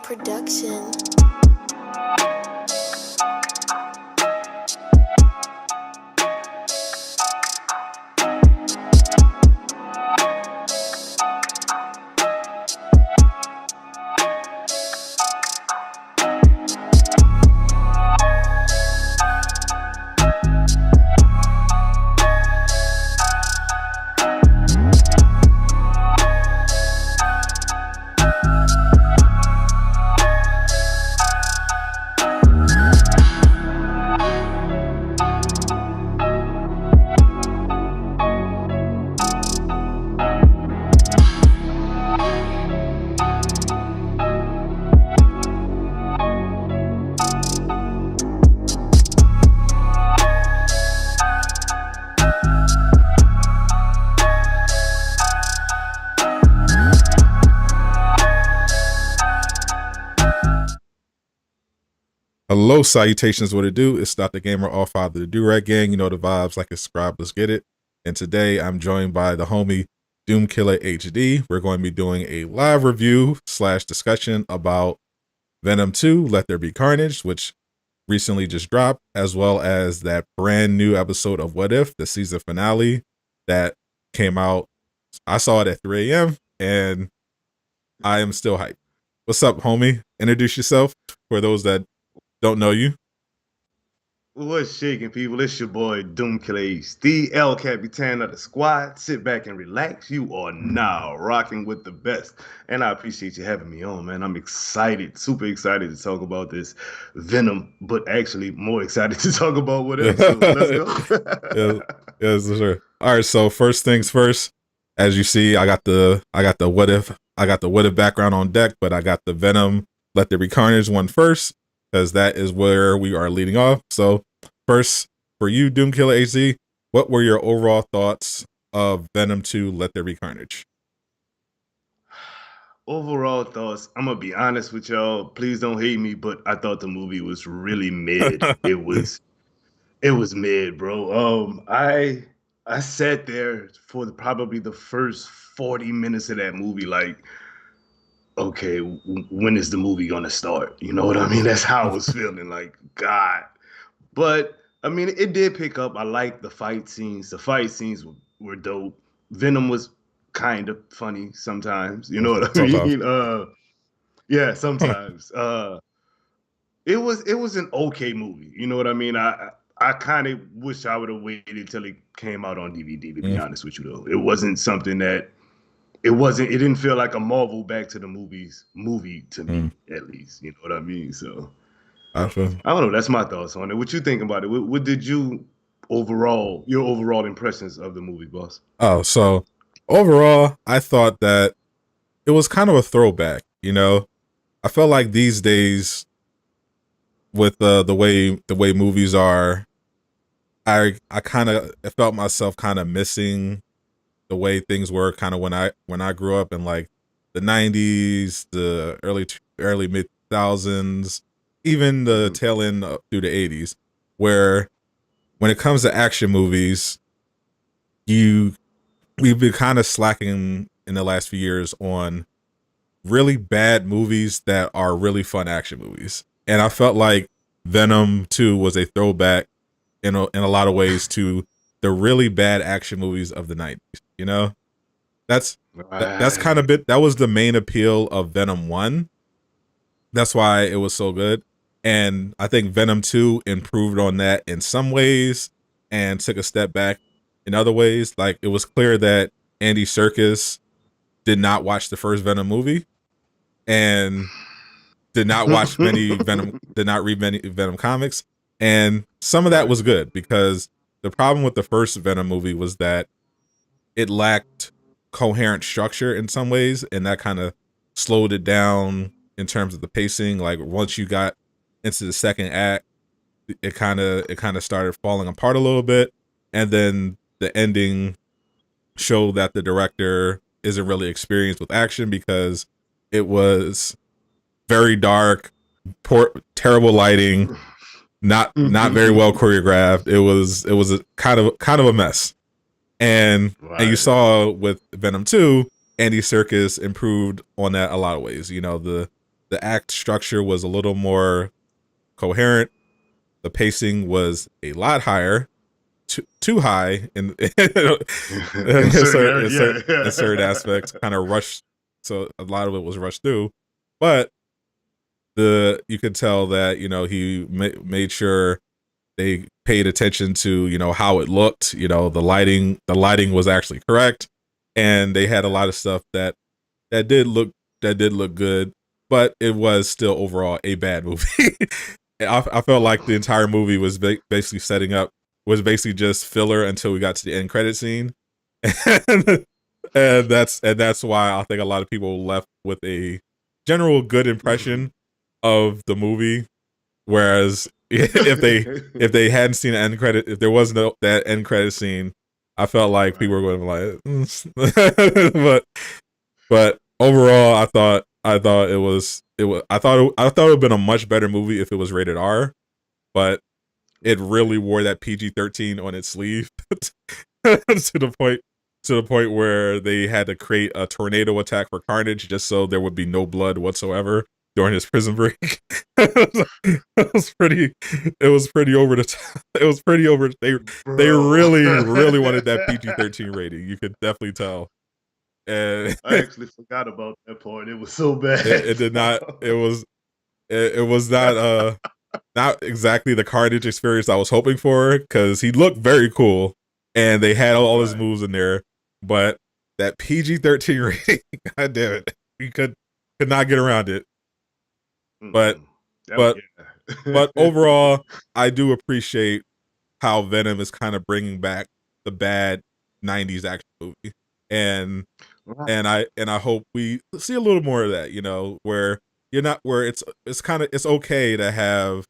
Production. Hello, salutations, what it do? It's Dr. Gamer, all five of the Do-Rag Gang. You know the vibes, like it's subscribe, let's get it. And today I'm joined by the homie DoomKillaHD. We're going to be doing a live review / discussion about Venom 2, Let There Be Carnage, which recently just dropped, as well as that brand new episode of What If, the season finale that came out. I saw it at 3 a.m. and I am still hyped. What's up, homie? Introduce yourself for those that don't know you. What's shaking, people? It's your boy DoomKillaHD, El Capitan of the squad. Sit back and relax. You are now rocking with the best. And I appreciate you having me on, man. I'm excited, super excited to talk about this Venom, but actually more excited to talk about what else. So let's go. yes, sure. All right, so first things first. As you see, I got the what if background on deck, but I got the Venom Let There Be Carnage one first, because that is where we are leading off. So first, for you, DoomKillaHD, what were your overall thoughts of Venom 2, Let There Be Carnage? Overall thoughts, I'm gonna be honest with y'all. Please don't hate me, but I thought the movie was really mid. it was mid, bro. I sat there for probably the first 40 minutes of that movie, like, okay, when is the movie gonna start? You know what I mean? That's how I was feeling, like, God. But I mean, it did pick up. I liked the fight scenes. The fight scenes were dope. Venom was kind of funny sometimes. You know what I mean? Yeah, sometimes. It was an okay movie. You know what I mean? I kind of wish I would have waited till it came out on DVD, to be honest with you, though. It wasn't something that it didn't feel like a Marvel Back to the Movies movie to me, at least. You know what I mean? So I don't know. That's my thoughts on it. What you think about it? What did your overall impressions of the movie, boss? Oh, so overall, I thought that it was kind of a throwback. You know, I felt like these days, with the way movies are, I felt myself kind of missing the way things were kind of when I grew up in like the 90s, the early mid 2000s, even the tail end through the 80s, where when it comes to action movies, we've been kind of slacking in the last few years on really bad movies that are really fun action movies. And I felt like Venom 2 was a throwback in a lot of ways to the really bad action movies of the 90s. You know, that's kind of that was the main appeal of Venom 1. That's why it was so good. And I think Venom 2 improved on that in some ways and took a step back in other ways. Like, it was clear that Andy Serkis did not watch the first Venom movie and did not watch did not read many Venom comics. And some of that was good, because the problem with the first Venom movie was that it lacked coherent structure in some ways, and that kind of slowed it down in terms of the pacing. Like, once you got into the second act, it kind of started falling apart a little bit, and then the ending showed that the director isn't really experienced with action, because it was very dark, terrible lighting, not very well choreographed. It was a kind of a mess. And you saw with Venom 2, Andy Serkis improved on that a lot of ways. You know, the The act structure was a little more coherent. The pacing was a lot higher, too high In certain in area, certain yeah. aspects, kind of rushed. So a lot of it was rushed through, but the you could tell that he made sure they paid attention to how it looked. The lighting was actually correct, and they had a lot of stuff that did look good, but it was still overall a bad movie. I felt like the entire movie was basically setting up was basically just filler until we got to the end credit scene, and, and that's why I think a lot of people left with a general good impression of the movie. Whereas if they hadn't seen the end credit, if there wasn't that end credit scene, I felt like people Right. were going to be like, but overall, I thought it would have been a much better movie if it was rated R, but it really wore that PG-13 on its sleeve to the point where they had to create a tornado attack for Carnage just so there would be no blood whatsoever during his prison break. It was pretty over the top. It was pretty over. They Bro. really wanted that PG-13 rating. You could definitely tell. And I actually forgot about that part. It was so it bad. did not. It was not exactly the Carnage experience I was hoping for, because he looked very cool and they had all his Right. moves in there, but that PG-13 rating, god damn it, you could not get around it. But Mm-mm. That, but but yeah. overall, I do appreciate how Venom is kind of bringing back the bad '90s action movie, and Right. and I hope we see a little more of that. Where you're not where it's okay to have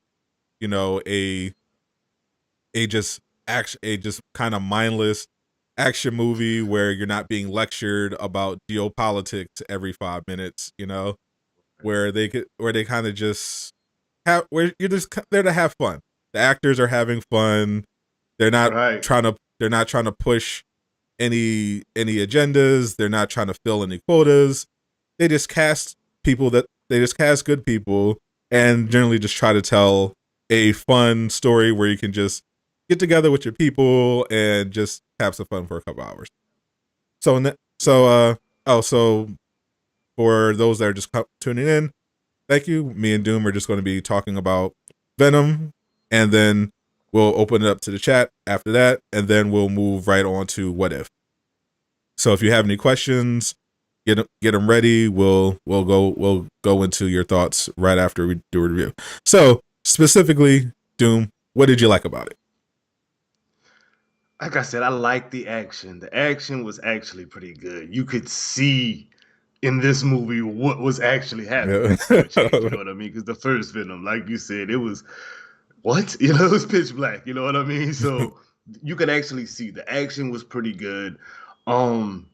a just kind of mindless action movie where you're not being lectured about geopolitics every 5 minutes. Where they kind of just where you're just there to have fun. The actors are having fun. They're not Right. trying to push any agendas. They're not trying to fill any quotas. They just cast they just cast good people, and generally just try to tell a fun story where you can just get together with your people and just have some fun for a couple hours. So so for those that are just tuning in, thank you. Me and Doom are just going to be talking about Venom, and then we'll open it up to the chat after that, and then we'll move right on to What If. So if you have any questions, get them ready. We'll go into your thoughts right after we do a review. So specifically, Doom, what did you like about it? Like I said, I like the action. The action was actually pretty good. You could see in this movie what was actually happening Yeah. for a change. You know what I mean? Because the first Venom, like you said, it was what? It was pitch black. You know what I mean? So you could actually see the action was pretty good. Um,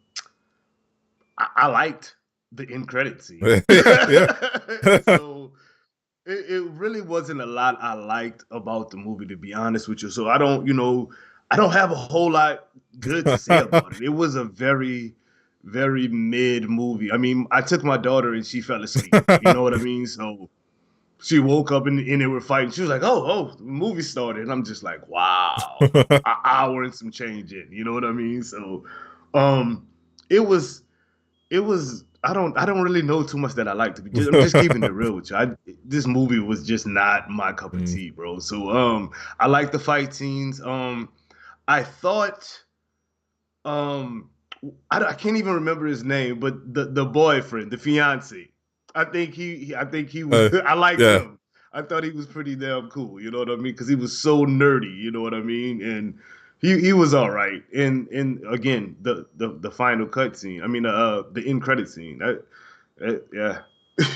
I liked the end credit scene. Yeah. So it really wasn't a lot I liked about the movie, to be honest with you. So I don't have a whole lot good to say about it. It was a very, very mid movie. I mean, I took my daughter and she fell asleep. You know what I mean? So she woke up and they were fighting. She was like, "Oh, the movie started." And I'm just like, "Wow, an hour and some change in." You know what I mean? So, um, it was I don't really know too much that I like to be. I'm just keeping it real with you. This movie was just not my cup of Mm. tea, bro. So I like the fight scenes. I thought um I can't even remember his name, but the boyfriend, the fiance. I think he was uh, I liked yeah. him. I thought he was pretty damn cool. You know what I mean? Because he was so nerdy. You know what I mean? And he was all right. And again, the final cut scene. I mean, the end credit scene. Yeah,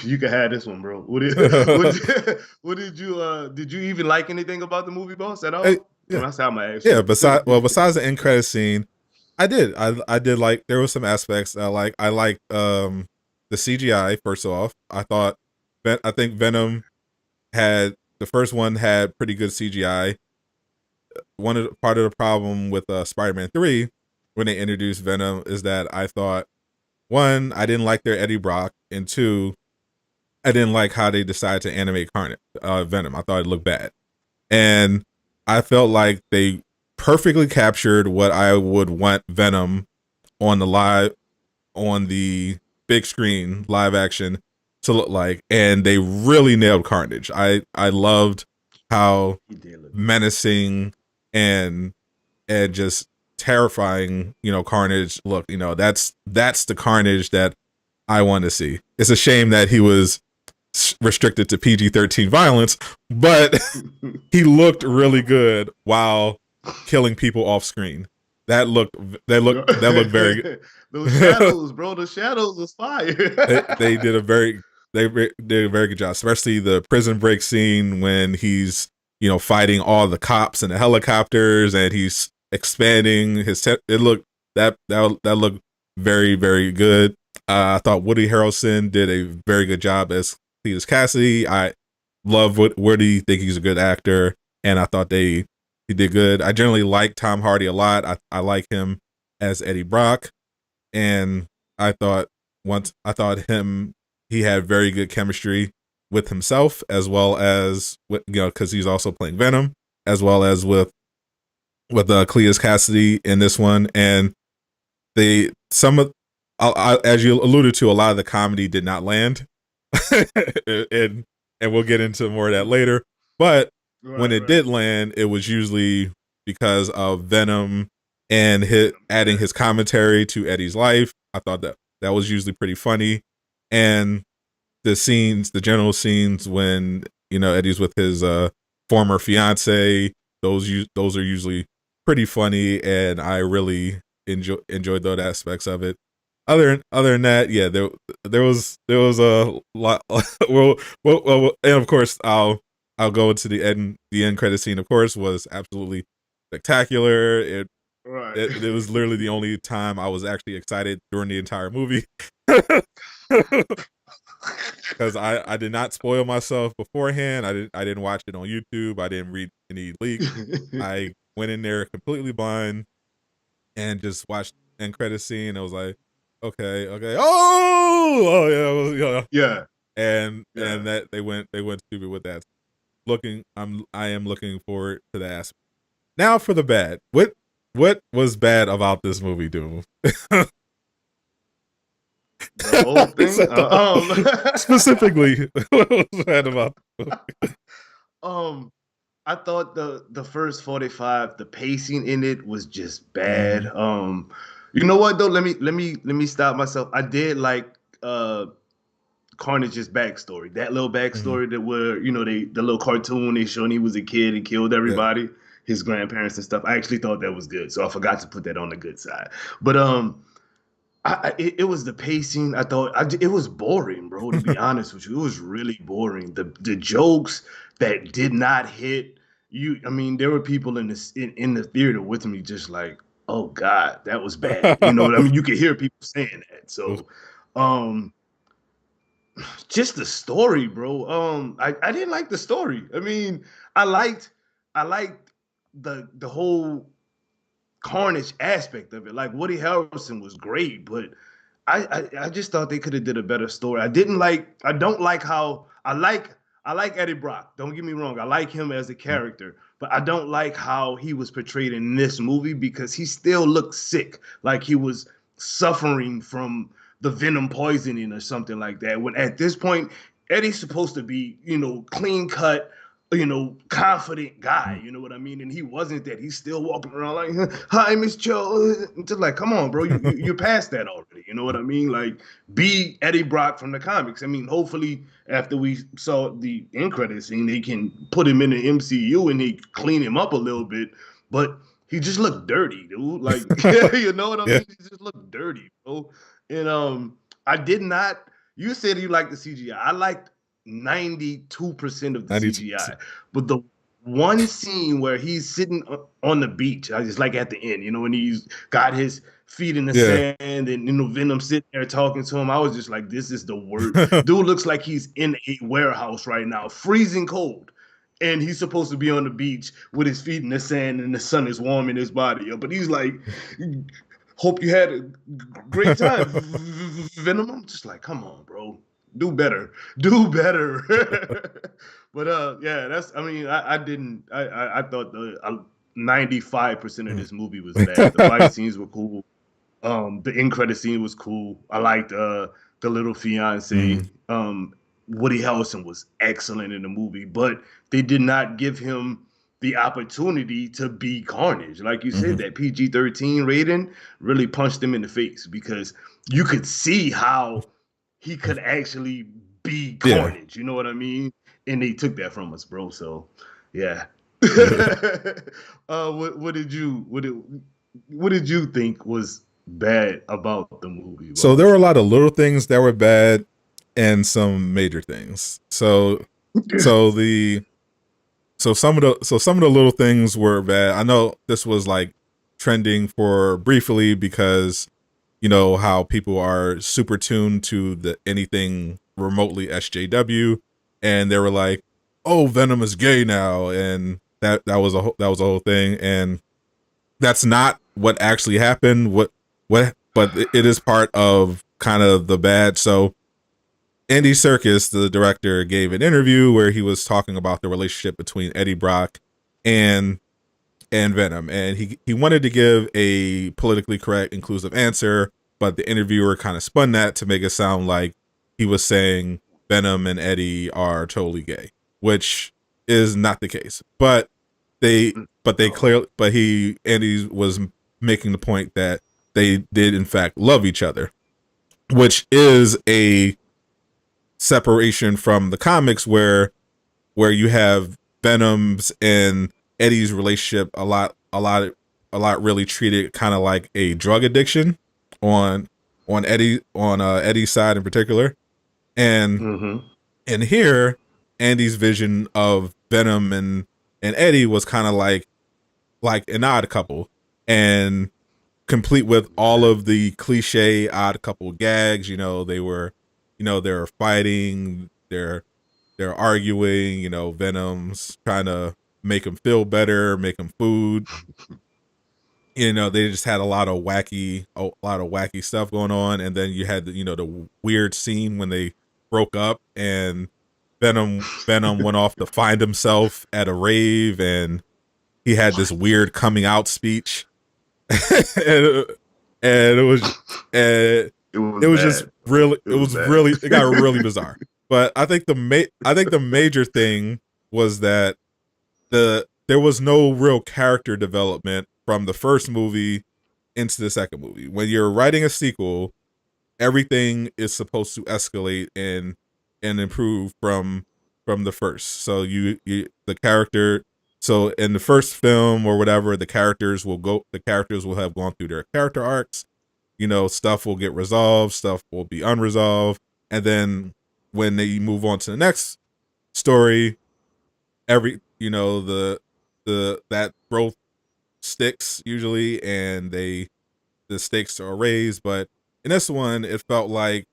you can have this one, bro. Did you even like anything about the movie, boss, at Hey, all? yeah. That's how I'm gonna ask Yeah. you. Besides the end credit scene, I did like, there were some aspects I like. I liked the CGI. First off, I think Venom had the first one had pretty good CGI. Part of the problem with Spider-Man 3 when they introduced Venom is that I thought, one, I didn't like their Eddie Brock, and two, I didn't like how they decided to animate Carnage, Venom. I thought it looked bad, and I felt like they perfectly captured what I would want Venom on the live on the big screen live action to look like, and they really nailed Carnage. I loved how He did look good. menacing and just terrifying, Carnage look. That's the Carnage that I want to see. It's a shame that he was restricted to PG-13 violence, but he looked really good while killing people off screen. That looked very. Those shadows, bro. The shadows was fire. They did a very did a very good job, especially the prison break scene when he's fighting all the cops and the helicopters, and he's expanding his. It looked that looked very very good. I thought Woody Harrelson did a very good job as Cletus Cassidy. I love Woody. Think he's a good actor, and I thought he did good. I generally like Tom Hardy a lot. I like him as Eddie Brock, and I thought he had very good chemistry with himself as well as with because he's also playing Venom as well as with Cletus Cassidy in this one, and they some of as you alluded to, a lot of the comedy did not land, and we'll get into more of that later. But when it did land, it was usually because of Venom and adding his commentary to Eddie's life. I thought that was usually pretty funny, and the general scenes when Eddie's with his former fiance, those are usually pretty funny, and I really enjoyed those aspects of it. Other than that, yeah, there was a lot. And of course, I'll go into the end credit scene. Of course, was absolutely spectacular. It was literally the only time I was actually excited during the entire movie. Because I did not spoil myself beforehand. I didn't watch it on YouTube. I didn't read any leaks. I went in there completely blind and just watched the end credit scene. I was like, okay, Yeah. And that they went stupid with that. I am looking forward to that. Now for the bad. What was bad about this movie, Doom? The whole thing. Specifically, what was bad about the movie? I thought the first 45, the pacing in it was just bad. You know what though? Let me stop myself. I did like Carnage's backstory. That little backstory that where the little cartoon they showing he was a kid and killed everybody, his grandparents and stuff. I actually thought that was good, so I forgot to put that on the good side. But it was the pacing. I thought it was boring, bro. To be honest with you, it was really boring. The jokes that did not hit you. I mean, there were people in the theater with me, just like, oh God, that was bad. You know what I mean? You could hear people saying that. So, just the story, bro. I didn't like the story. I mean, I liked the whole Carnage aspect of it. Like Woody Harrelson was great, but I just thought they could have did a better story. I don't like how I like Eddie Brock. Don't get me wrong. I like him as a character, but I don't like how he was portrayed in this movie because he still looked sick, like he was suffering from the venom poisoning or something like that. When at this point, Eddie's supposed to be, clean cut, confident guy. You know what I mean? And he wasn't that. He's still walking around like, "Hi, Miss Joe." Just like, come on, bro, you're past that already. You know what I mean? Like, be Eddie Brock from the comics. I mean, hopefully, after we saw the end credit scene, they can put him in the MCU and they clean him up a little bit. But he just looked dirty, dude. Like, you know what I mean? He just looked dirty, bro. And I did not. You said you liked the CGI. I liked 92% of the 92%. CGI. But the one scene where he's sitting on the beach, I just like at the end, when he's got his feet in the sand and Venom sitting there talking to him. I was just like, this is the worst. Dude looks like he's in a warehouse right now, freezing cold. And he's supposed to be on the beach with his feet in the sand and the sun is warming his body up. But he's like, hope you had a great time, Venom. I'm just like, come on, bro. Do better. Do better. But yeah, that's. I mean, I didn't. I thought the 95% of Mm. this movie was bad. The fight scenes were cool. The end credit scene was cool. I liked the little fiance. Mm. Woody Harrelson was excellent in the movie, but they did not give him the opportunity to be Carnage. Like you said, Mhm. that PG-13 rating really punched him in the face because you could see how he could actually be Yeah. Carnage. You know what I mean? And they took that from us, bro. So yeah. What did you think was bad about the movie, So there were boss? a lot of little things that were bad and some major things. So the some of the little things were bad. I know this was like trending for briefly because you know how people are super tuned to the anything remotely SJW, and they were like, "Oh, Venom is gay now," and that was a whole thing, and that's not what actually happened. But it is part of kind of the bad. So Andy Serkis, the director, gave an interview where he was talking about the relationship between Eddie Brock and Venom, and he wanted to give a politically correct, inclusive answer, but the interviewer kind of spun that to make it sound like he was saying Venom and Eddie are totally gay, which is not the case. They No. clearly, but he Andy was making the point that they did in fact love each other, which is a separation from the comics where you have Venom's and Eddie's relationship a lot really treated kind of like a drug addiction on Eddie's side in particular, and Mm-hmm. here Andy's vision of Venom and Eddie was kind of like an odd couple, and complete with all of the cliche odd couple gags. They were fighting, they're arguing. Venom's trying to make him feel better, make him food. They just had a lot of wacky stuff going on, and then you had the weird scene when they broke up, and Venom went off to find himself at a rave, and he had this weird coming out speech, and, and it was and It was it was just bad, bro. really It was bad. it got really bizarre. But I think the major thing was that there was no real character development from the first movie into the second movie. When you're writing a sequel, everything is supposed to escalate and improve from the first. So the character so in the first film or whatever, the characters will have gone through their character arcs. Stuff will get resolved, stuff will be unresolved, and then when they move on to the next story, every the that growth sticks usually, and the stakes are raised. But in this one, it felt like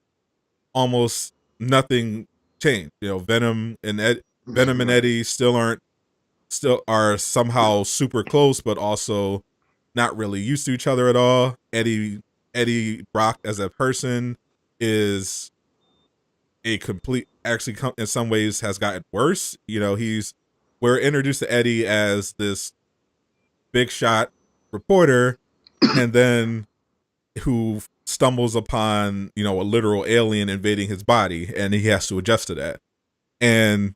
almost nothing changed. Venom and Right. Eddie still are somehow super close, but also not really used to each other at all. Eddie Brock as a person is a complete actually in some ways has gotten worse. We're introduced to Eddie as this big shot reporter, and then who stumbles upon a literal alien invading his body, and he has to adjust to that. And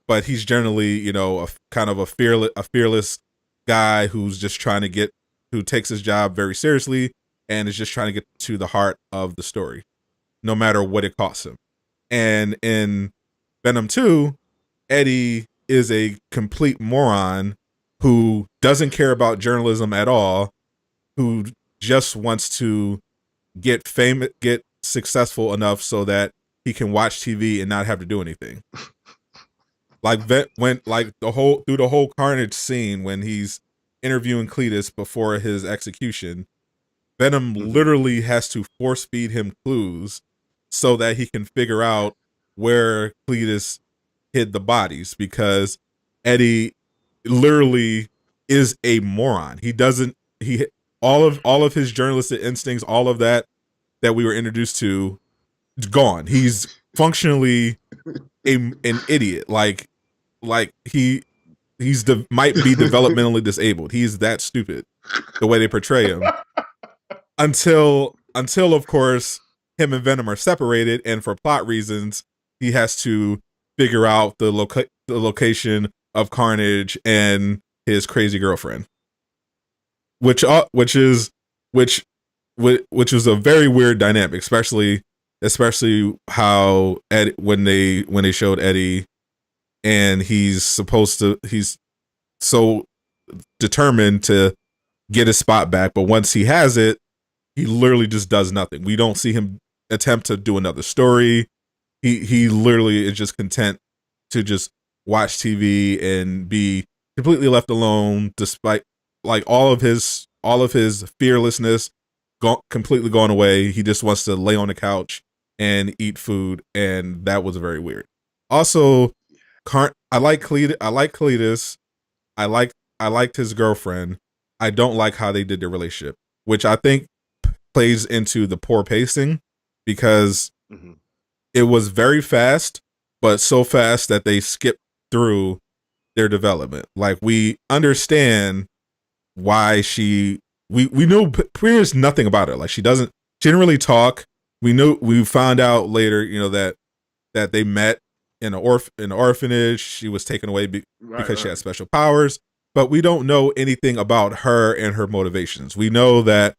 but he's generally a kind of a fearless guy who's just trying to get who takes his job very seriously and is just trying to get to the heart of the story, no matter what it costs him. And in Venom 2, Eddie is a complete moron who doesn't care about journalism at all, who just wants to get successful enough so that he can watch TV and not have to do anything. When like the whole Carnage scene when he's interviewing Cletus before his execution, Venom Mm-hmm. literally has to force feed him clues so that he can figure out where Cletus hid the bodies, because Eddie literally is a moron. He doesn't he all of his journalistic instincts, all of that we were introduced to, is gone. functionally an idiot. Like might be developmentally disabled. He's that stupid the way they portray him until of course him and Venom are separated, and for plot reasons he has to figure out the location of Carnage and his crazy girlfriend, which is which which was a very weird dynamic, especially how when they showed Eddie, and he's so determined to get his spot back, but once he has it, he literally just does nothing. We don't see him attempt to do another story. He literally is just content to just watch TV and be completely left alone, despite like all of his fearlessness completely gone away. He just wants to lay on the couch and eat food, and that was very weird. Also, I like Cletus. I liked his girlfriend. I don't like how they did their relationship, which I think plays into the poor pacing, because it was very fast, but so fast that they skipped through their development. Like, we understand why we know pretty much nothing about her. Like, she didn't really talk. We found out later, that they met in an orphanage. She was taken away because she had special powers, but we don't know anything about her and her motivations. We know that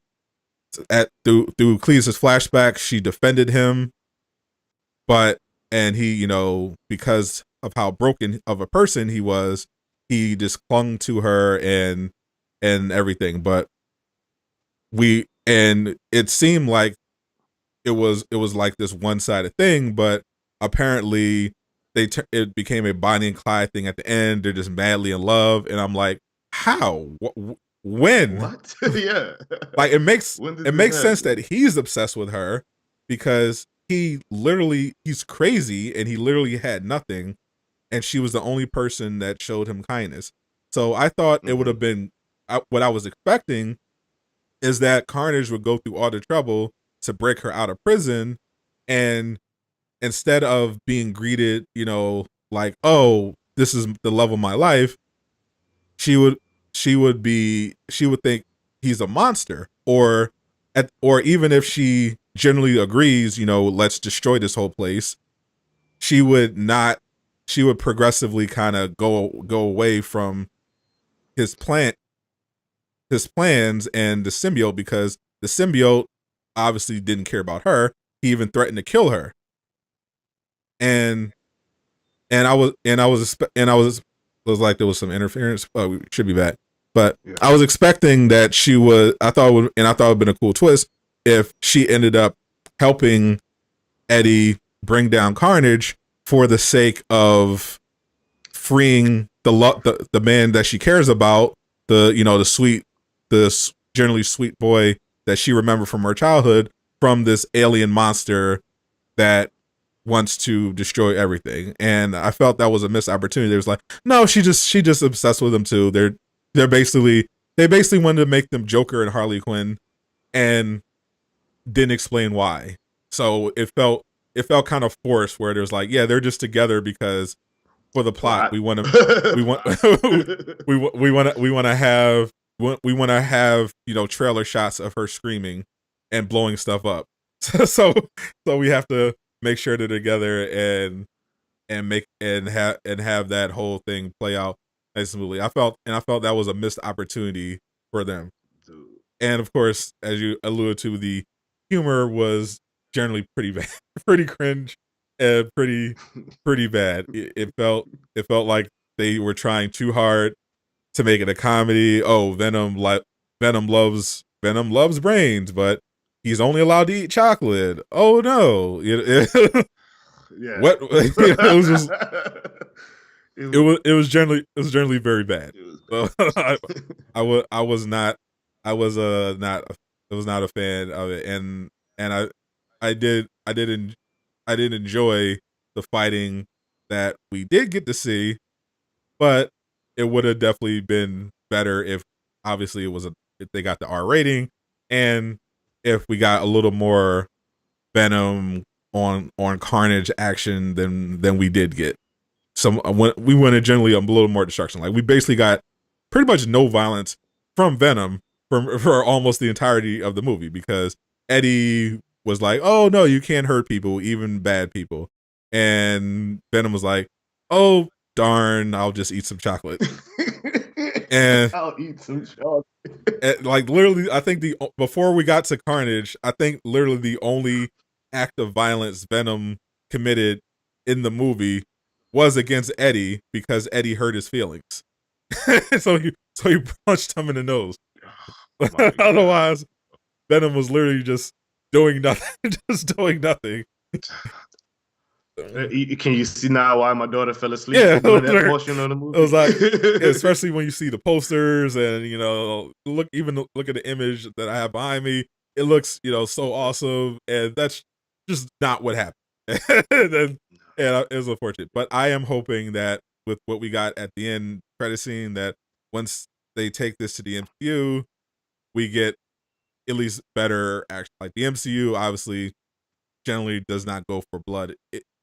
through Cletus' flashback, she defended him, and he, because of how broken of a person he was, he just clung to her and everything. But it seemed like it was like this one-sided thing, but apparently it became a Bonnie and Clyde thing at the end. They're just madly in love, and I'm like, how? When? What? Yeah. Like, it makes sense that he's obsessed with her, because he's crazy and he literally had nothing, and she was the only person that showed him kindness. So I thought it would have been what I was expecting is that Carnage would go through all the trouble to break her out of prison, and instead of being greeted, like, oh, this is the love of my life, she would think he's a monster, or even if she generally agrees, let's destroy this whole place, she would progressively kind of go away from his plans and the symbiote, because the symbiote obviously didn't care about her. He even threatened to kill her. And I was like, there was some interference. Oh, we should be back. But yeah. I was expecting that I thought it would have been a cool twist if she ended up helping Eddie bring down Carnage for the sake of freeing the man that she cares about, the generally sweet boy that she remembered from her childhood, from this alien monster that wants to destroy everything. And I felt that was a missed opportunity. It was like, no, she just obsessed with them too. They basically wanted to make them Joker and Harley Quinn, and didn't explain why. So it felt kind of forced, where there's like, yeah, they're just together because for the plot we want to have trailer shots of her screaming and blowing stuff up. so we have to make sure they're together and have that whole thing play out nice and smoothly. I felt that was a missed opportunity for them. Dude. And of course, as you alluded to, the humor was generally pretty bad, pretty cringe, and pretty bad. It felt like they were trying too hard to make it a comedy. Oh, Venom loves brains, but he's only allowed to eat chocolate. Oh no! Yeah. What? It was just. It was generally very bad. So I was not a fan of it, and I did enjoy the fighting that we did get to see, but it would have definitely been better if obviously if they got the R rating, and if we got a little more Venom on Carnage action than we did get. We wanted generally a little more destruction. Like we basically got pretty much no violence from Venom for almost the entirety of the movie, because Eddie was like, "Oh no, you can't hurt people, even bad people," and Venom was like, "Oh darn, I'll just eat some chocolate." And I'll eat some chocolate. like literally, I think before we got to Carnage, I think literally the only act of violence Venom committed in the movie was against Eddie, because Eddie hurt his feelings. so he punched him in the nose. Otherwise, Venom was literally just doing nothing, just doing nothing. Can you see now why my daughter fell asleep during that portion of the movie? It was like, especially when you see the posters and look at the image that I have behind me. It looks so awesome, and that's just not what happened. and it was unfortunate, but I am hoping that with what we got at the end credit scene, that once they take this to the MCU, we get at least better action. Like the MCU obviously generally does not go for blood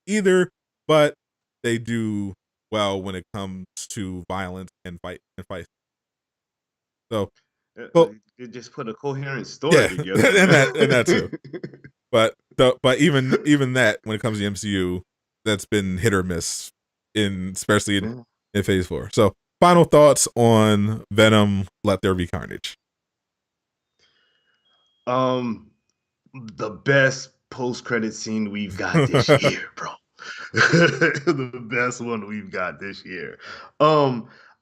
either, but they do well when it comes to violence and fight. So, it just put a coherent story together, and that too. But even that, when it comes to the MCU, that's been hit or miss, especially in Phase 4. So, final thoughts on Venom: Let There Be Carnage. The best post-credit scene we've got this year, bro. The best one we've got this year.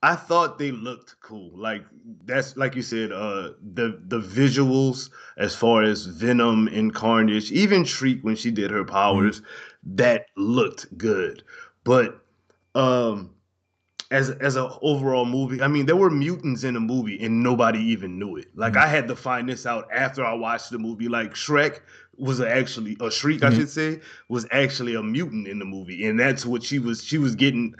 I thought they looked cool. Like that's like you said, the visuals as far as Venom and Carnage, even Shriek when she did her powers, that looked good. But as an overall movie, I mean, there were mutants in the movie and nobody even knew it. Like I had to find this out after I watched the movie. Like Shriek, I should say, was actually a mutant in the movie, and that's what she was getting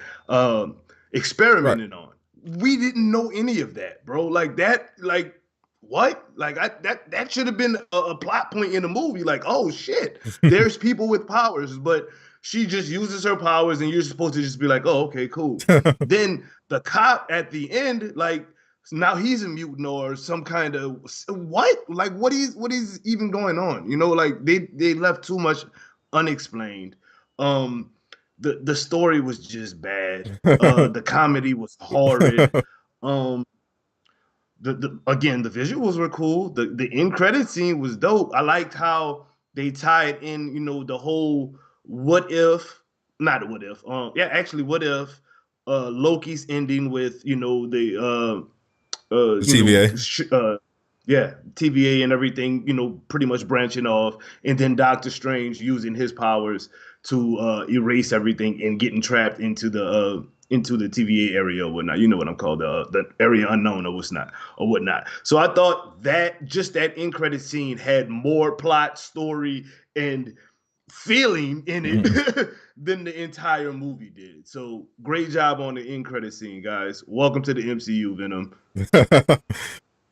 experimented on. We didn't know any of that, bro. Like that, like what? Like that should have been a plot point in the movie. Like, oh shit, there's people with powers, but she just uses her powers, and you're supposed to just be like, oh, okay, cool. Then the cop at the end, like, now he's a mutant or some kind of what? Like, what is even going on? Like they left too much unexplained. The story was just bad. The comedy was horrid. Again, the visuals were cool. The end credit scene was dope. I liked how they tied in, the whole what if, not what if, what if Loki's ending with, the TVA. TVA and everything, pretty much branching off, and then Doctor Strange using his powers to erase everything and getting trapped into the TVA area or whatnot. You know what I'm called, the area unknown or whatnot. So I thought that just that end credit scene had more plot, story, and feeling in it than the entire movie did. So great job on the end credit scene, guys. Welcome to the MCU, Venom.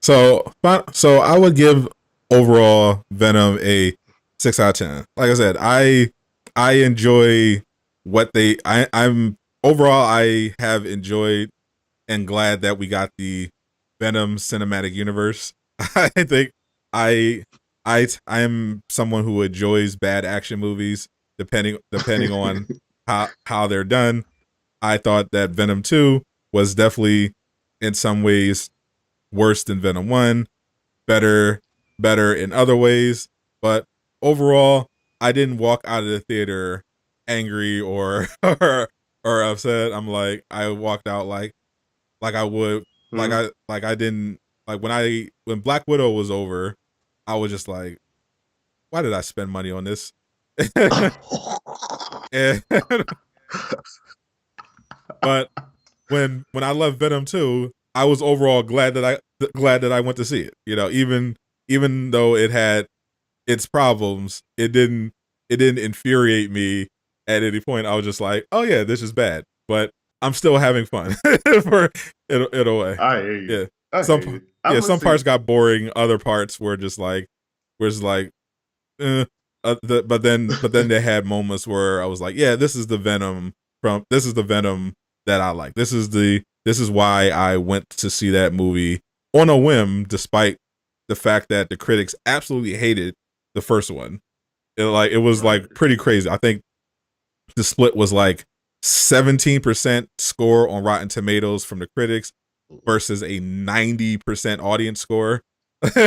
So I would give overall Venom a 6 out of 10. Like I said, I enjoy what I'm overall, I have enjoyed and glad that we got the Venom cinematic universe. I think I am someone who enjoys bad action movies depending on how they're done. I thought that Venom 2 was definitely in some ways worse than Venom 1, better in other ways, but overall I didn't walk out of the theater angry or upset. I walked out like I would I didn't like when Black Widow was over, I was just like, why did I spend money on this? And, but when I left Venom 2, I was overall glad that I went to see it. Even though it had its problems, it didn't infuriate me at any point. I was just like, oh yeah, this is bad, but I'm still having fun for in a way. I hear you. Yeah. Some parts got boring. Other parts were just like, but then they had moments where I was like, yeah, this is the Venom that I like. This is why I went to see that movie on a whim, despite the fact that the critics absolutely hated the first one. It was Right. like pretty crazy. I think the split was like 17% score on Rotten Tomatoes from the critics versus a 90% audience score.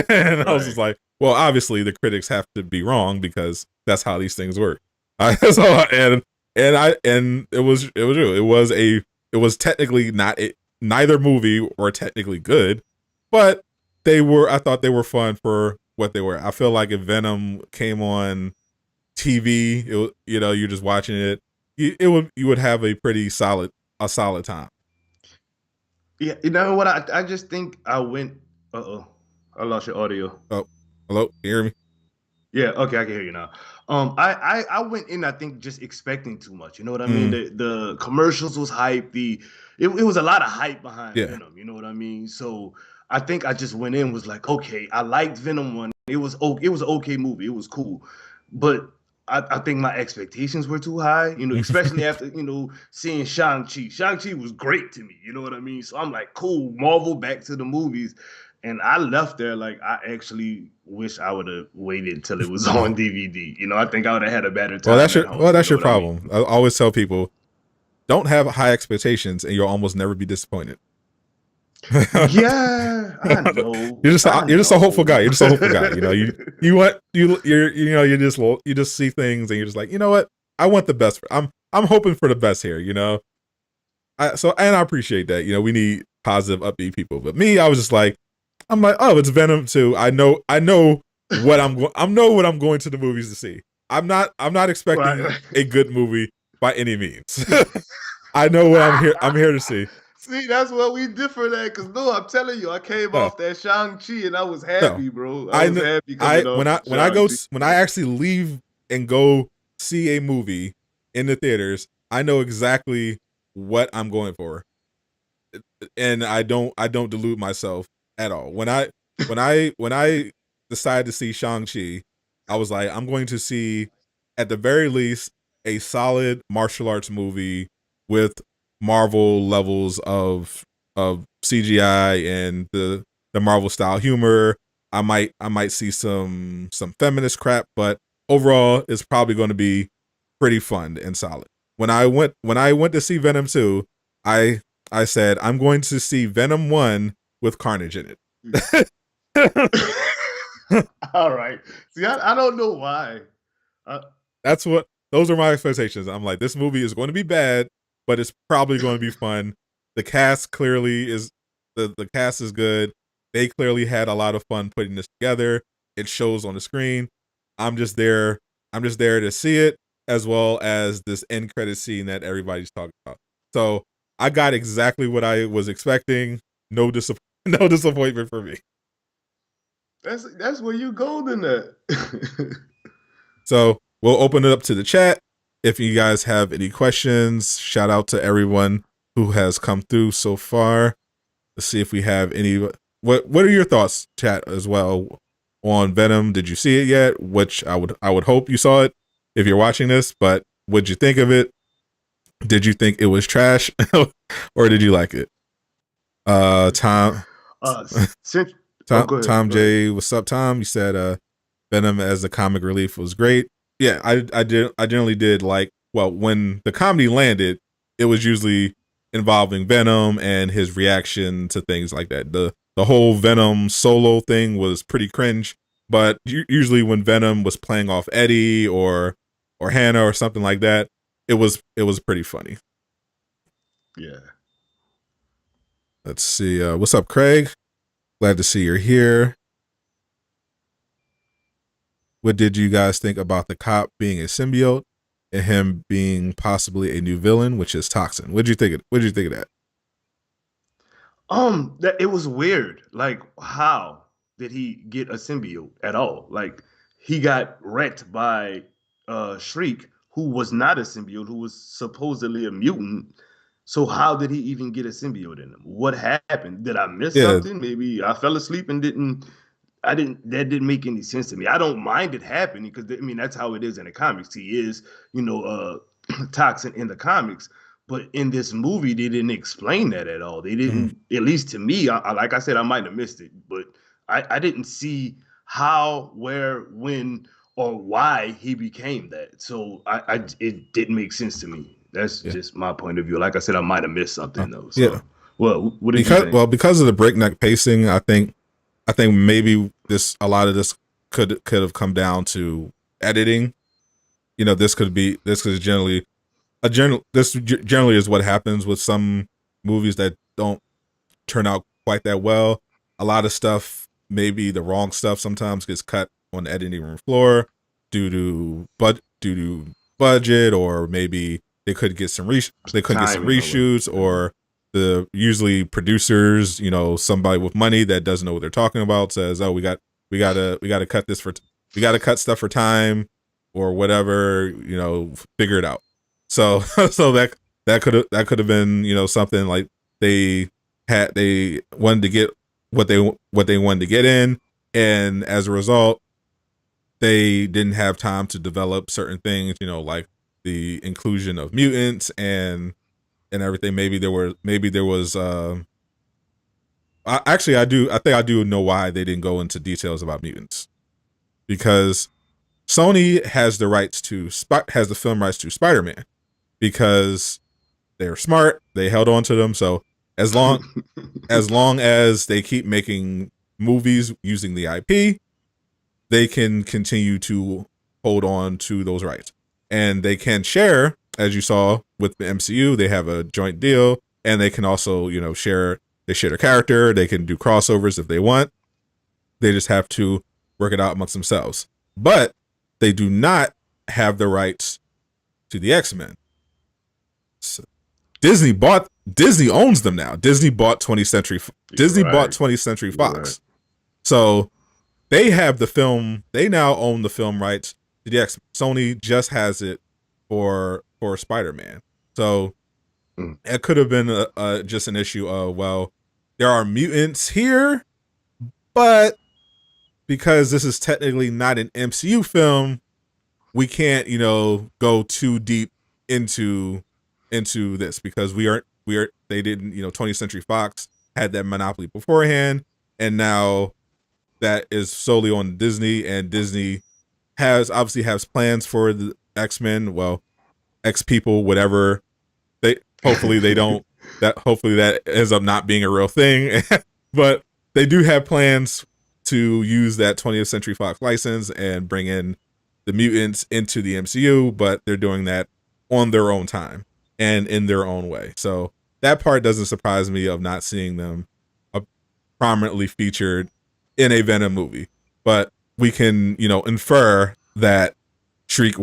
And I was just Right. like, well, obviously the critics have to be wrong because that's how these things work. And it was real. It was technically not neither movie were technically good, but I thought they were fun for what they were. I feel like if Venom came on TV, you're just watching it, you would have a solid time. Yeah, you know what? I just think I went. Uh-oh, I lost your audio. Oh, hello, can you hear me? Yeah, okay, I can hear you now. I went in, I think, just expecting too much. You know what I mean? Mm, The commercials was hype. It was a lot of hype behind yeah. Venom. You know what I mean? So I think I just went in was like, okay, I liked Venom one. It was an okay movie. It was cool, but I think my expectations were too high. You know, especially after seeing Shang-Chi. Shang-Chi was great to me. You know what I mean? So I'm like, cool, Marvel back to the movies. And I left there like I actually wish I would have waited till it was on DVD. You know, I think I would have had a better Well, time at home. You that's know your what I mean? problem. I always tell people, don't have high expectations, and you'll almost never be disappointed. Yeah, I know. I You're just a hopeful guy. know. You're just a hopeful guy. You want you just see things, and you're just like, you know what? I want the best. I'm hoping for the best here. And I appreciate that. We need positive, upbeat people. But me, I was just like, I'm like, oh, it's Venom 2. I know what I'm going to the movies to see. I'm not expecting Right. a good movie by any means. I know what I'm here to see. See, that's what we differ at. Cause no, I'm telling you, I came No, off that Shang-Chi and I was no. happy, bro. I was happy I coming off Shang-Chi. when I actually leave and go see a movie in the theaters, I know exactly what I'm going for, and I don't delude myself at all. When I decided to see Shang-Chi, I was like, I'm going to see at the very least a solid martial arts movie with Marvel levels of CGI and the Marvel style humor. I might see some feminist crap, but overall it's probably going to be pretty fun and solid. When I went to see Venom 2, I I said I'm going to see Venom 1 with Carnage in it. All right. See, I don't know why. Uh, That's what those are my expectations. I'm like, this movie is going to be bad, but it's probably going to be fun. The cast clearly is the cast is good. They clearly had a lot of fun putting this together. It shows on the screen. I'm just there. I'm just there to see it, as well as this end credit scene that everybody's talking about. So I got exactly what I was expecting. No no disappointment for me. that's where you golden at. So we'll open it up to the chat. If you guys have any questions, shout out to everyone who has come through so far. Let's see if we have any. What are your thoughts, chat, as well on Venom? Did you see it yet? Which I would hope you saw it if you're watching this. But what'd you think of it? Did you think it was trash, or did you like it? Tom, uh, since oh, go ahead, Tom go ahead. J, what's up, Tom? You said Venom as the comic relief was great. Yeah, I generally did like, well, when the comedy landed, it was usually involving Venom and his reaction to things like that. The whole Venom solo thing was pretty cringe, but usually when Venom was playing off Eddie or Hannah or something like that, it was pretty funny. Yeah. Let's see. What's up, Craig? Glad to see you're here. What did you guys think about the cop being a symbiote and him being possibly a new villain, which is Toxin? What did you think of that? That it was weird. Like, how did he get a symbiote at all? Like, he got wrecked by Shriek, who was not a symbiote, who was supposedly a mutant. So how did he even get a symbiote in him? What happened? Did I miss Yeah, something? Maybe I fell asleep and didn't. I didn't that didn't make any sense to me. I don't mind it happening because I mean that's how it is in the comics. He is, toxin in the comics. But in this movie, they didn't explain that at all. They Mhm. didn't, at least to me, like I said, I might have missed it, but I didn't see how, where, when, or why he became that. So it didn't make sense to me. That's Yeah. just my point of view. Like I said, I might have missed something though. Yeah. So, well, what did you think? Because of the breakneck pacing, I think maybe this a lot of this could have come down to editing. This is generally generally is what happens with some movies that don't turn out quite that well. A lot of stuff, maybe the wrong stuff, sometimes gets cut on the editing room floor due to budget, or maybe they couldn't get some Timing or what? reshoots, or the usually producers, somebody with money that doesn't know what they're talking about says, "Oh, we gotta cut we gotta cut stuff for time or whatever, figure it out." So so that could have been something like they they wanted to get what they wanted to get in, and as a result they didn't have time to develop certain things, like the inclusion of mutants and everything. Maybe there was I think I do know why they didn't go into details about mutants, because Sony has has the film rights to Spider-Man, because they're smart, they held on to them. So as long as long as they keep making movies using the IP, they can continue to hold on to those rights. And they can share, as you saw with the MCU, they have a joint deal, and they can also, share their character, they can do crossovers if they want. They just have to work it out amongst themselves. But they do not have the rights to the X-Men. So Disney owns them now. You're Disney bought right. 20th Century You're right. Fox. So they have the film. They now own the film rights to the X. Sony just has it for Spider-Man. So Mm. it could have been just an issue of, well, there are mutants here, but because this is technically not an MCU film, we can't go too deep into this, because we are they didn't 20th Century Fox had that monopoly beforehand, and now that is solely on Disney, and Disney has plans for the X-Men, well, X people, whatever. They hopefully they don't that hopefully that ends up not being a real thing. But they do have plans to use that 20th Century Fox license and bring in the mutants into the MCU, but they're doing that on their own time and in their own way. So that part doesn't surprise me of not seeing them prominently featured in a Venom movie. But we can, infer that Shriek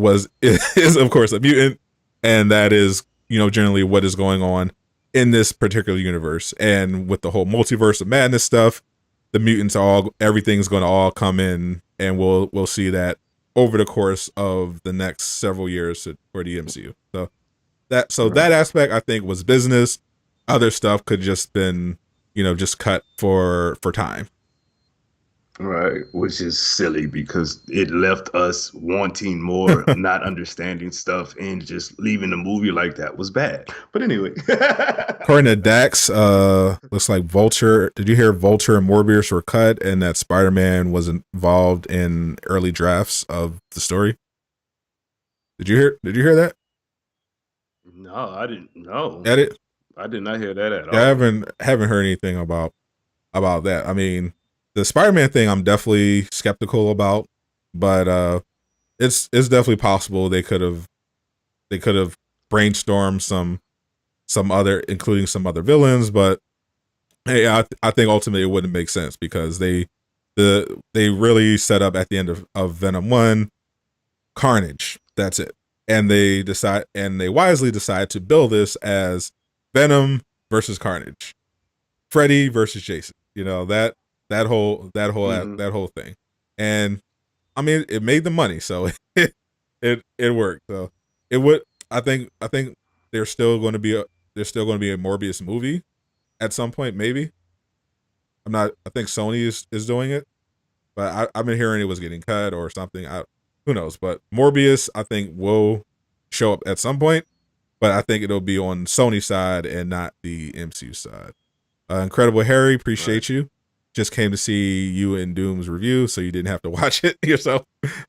is of course a mutant, and that is, generally what is going on in this particular universe. And with the whole multiverse of madness stuff, the mutants everything's going to all come in, and we'll see that over the course of the next several years for the MCU. So that Right. aspect, I think, was business. Other stuff could just been, just cut for time. Right, which is silly because it left us wanting more, not understanding stuff, and just leaving the movie like that was bad. But anyway, According to Dax, looks like Vulture. Did you hear Vulture and Morbius were cut, and that Spider-Man was involved in early drafts of the story? Did you hear that? no, I didn't know. Edit? I did not hear that at Yeah, I all. haven't heard anything about that. I mean, the Spider-Man thing, I'm definitely skeptical about, but it's definitely possible they could have brainstormed some other, including some other villains. But hey, I think ultimately it wouldn't make sense, because they really set up at the end of Venom 1 Carnage. That's it. And they wisely decide to build this as Venom versus Carnage, Freddy versus Jason. Hmm. That whole thing. And I mean, it made the money, so it worked. So it would. I think there's still going to be a Morbius movie at some point. Maybe. I'm not. I think Sony is doing it, but I've been hearing it was getting cut or something. Who knows? But Morbius, I think, will show up at some point, but I think it'll be on Sony side and not the MCU side. Incredible Harry, Right. appreciate you. Just came to see you in Doom's review, so you didn't have to watch it yourself.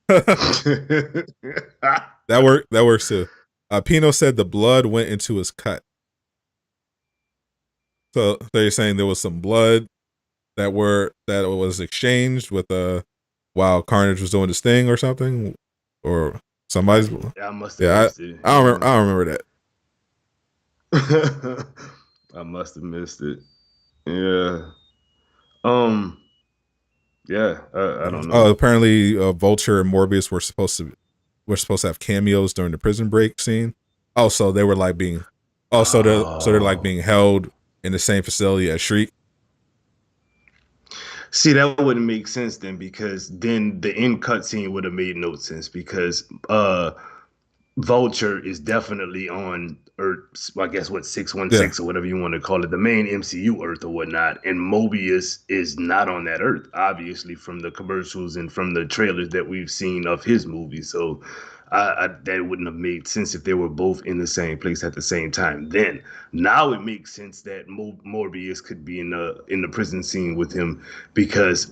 That worked. That works too. Pino said the blood went into his cut. So you're saying there was some blood that was exchanged with while Carnage was doing this thing or something, or somebody's. Yeah, I must have Yeah, missed it. I don't remember. I don't remember that. I must have missed it. Yeah. Um. Yeah. I that. don't Oh, know. apparently, Vulture and Morbius were supposed to have cameos during the prison break scene. Oh, so they were like being. Oh, so they're like Oh. being held in the same facility as Shriek. See, that wouldn't make sense then, because then the end cutscene would have made no sense, because Vulture is definitely on Earth, I guess what, Yeah. 616 or whatever you want to call it, the main MCU Earth or whatnot. And Mobius is not on that Earth, obviously, from the commercials and from the trailers that we've seen of his movies. So that wouldn't have made sense if they were both in the same place at the same time. Then now it makes sense that Morbius could be in the prison scene with him, because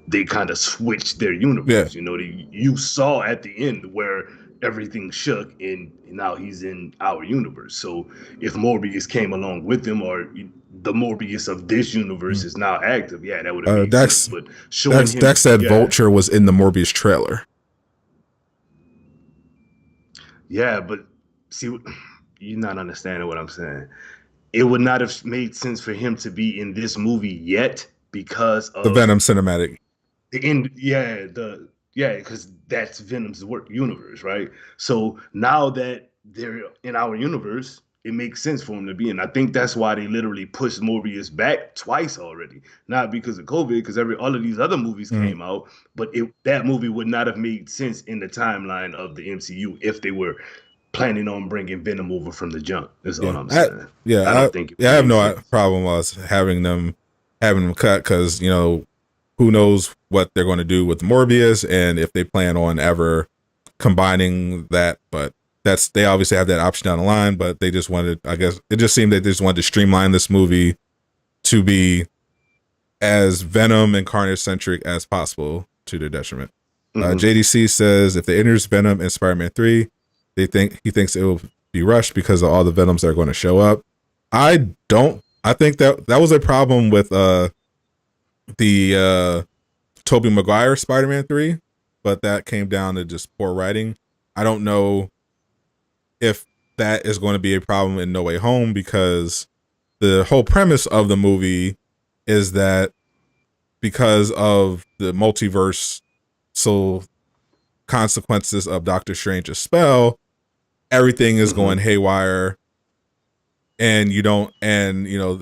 they kind of switched their Yeah. universe. You saw at the end where everything shook, and now he's in our universe. So if Morbius came along with him, or the Morbius of this universe Mm. is now active, yeah, that would have made sense. Dex But showing Dex him, said yeah, Vulture was in the Morbius trailer. yeah, but see, you're not understanding what I'm saying. It would not have made sense for him to be in this movie yet, because The of Venom cinematic. the end. Yeah, because that's Venom's work universe, right? So now that they're in our universe, it makes sense for him to be in. I think that's why they literally pushed Morbius back twice already. Not because of COVID, because all of these other movies Mm. came out, but that movie would not have made sense in the timeline of the MCU if they were planning on bringing Venom over from the jump. That's all Yeah. I'm saying. I Yeah. don't think it I would have make no sense. problem with us having them cut, because who knows what they're going to do with Morbius and if they plan on ever combining that. But they obviously have that option down the line. But they just wanted, I guess, it just seemed that they just wanted to streamline this movie to be as Venom and Carnage centric as possible, to their detriment. Mm-hmm. JDC says if they introduce Venom in Spider-Man 3, he thinks it will be rushed because of all the Venoms that are going to show up. I don't. I think that was a problem with the Tobey Maguire Spider-Man 3, but that came down to just poor writing. I don't know if that is going to be a problem in No Way Home, because the whole premise of the movie is that because of the multiverse, so consequences of Doctor Strange's spell, everything is Mm-hmm. going haywire, and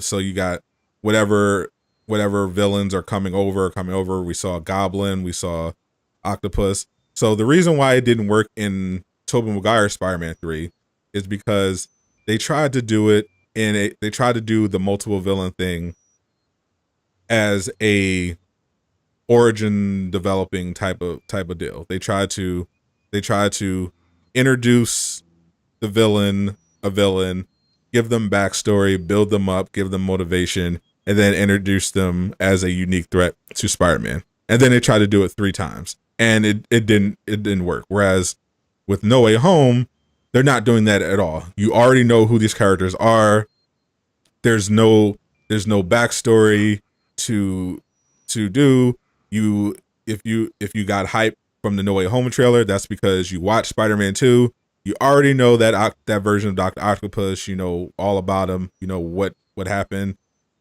so you got whatever villains are coming over. We saw Goblin, we saw Octopus. So the reason why it didn't work in Tobey Maguire's Spider-Man 3 is because they tried to do it they tried to do the multiple villain thing as a origin developing type of deal. They tried to introduce a villain, give them backstory, build them up, give them motivation, and then introduce them as a unique threat to Spider-Man. And then they tried to do it 3 times, and it didn't work. Whereas with No Way Home, they're not doing that at all. You already know who these characters are. There's no backstory to do. You if you got hype from the No Way Home trailer, that's because you watched Spider-Man 2. You already know that version of Dr. Octopus. You know all about him. You know what happened.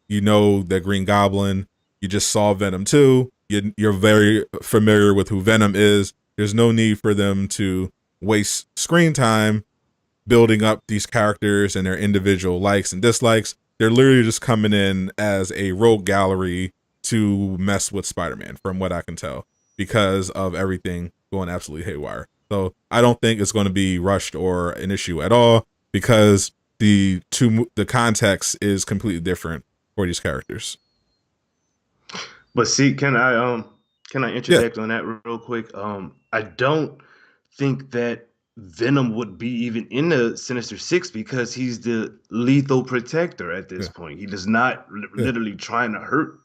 You know the Green Goblin. You just saw Venom 2. You're very familiar with who Venom is. There's no need for them to waste screen time building up these characters and their individual likes and dislikes. They're literally just coming in as a rogue gallery to mess with Spider-Man, from what I can tell, because of everything going absolutely haywire. So I don't think it's going to be rushed or an issue at all, because the context is completely different for these characters. But see, Can I Yeah, interject on that real quick? I don't think that Venom would be even in the Sinister Six because he's the lethal protector at this yeah, point. He does not yeah. literally trying to hurt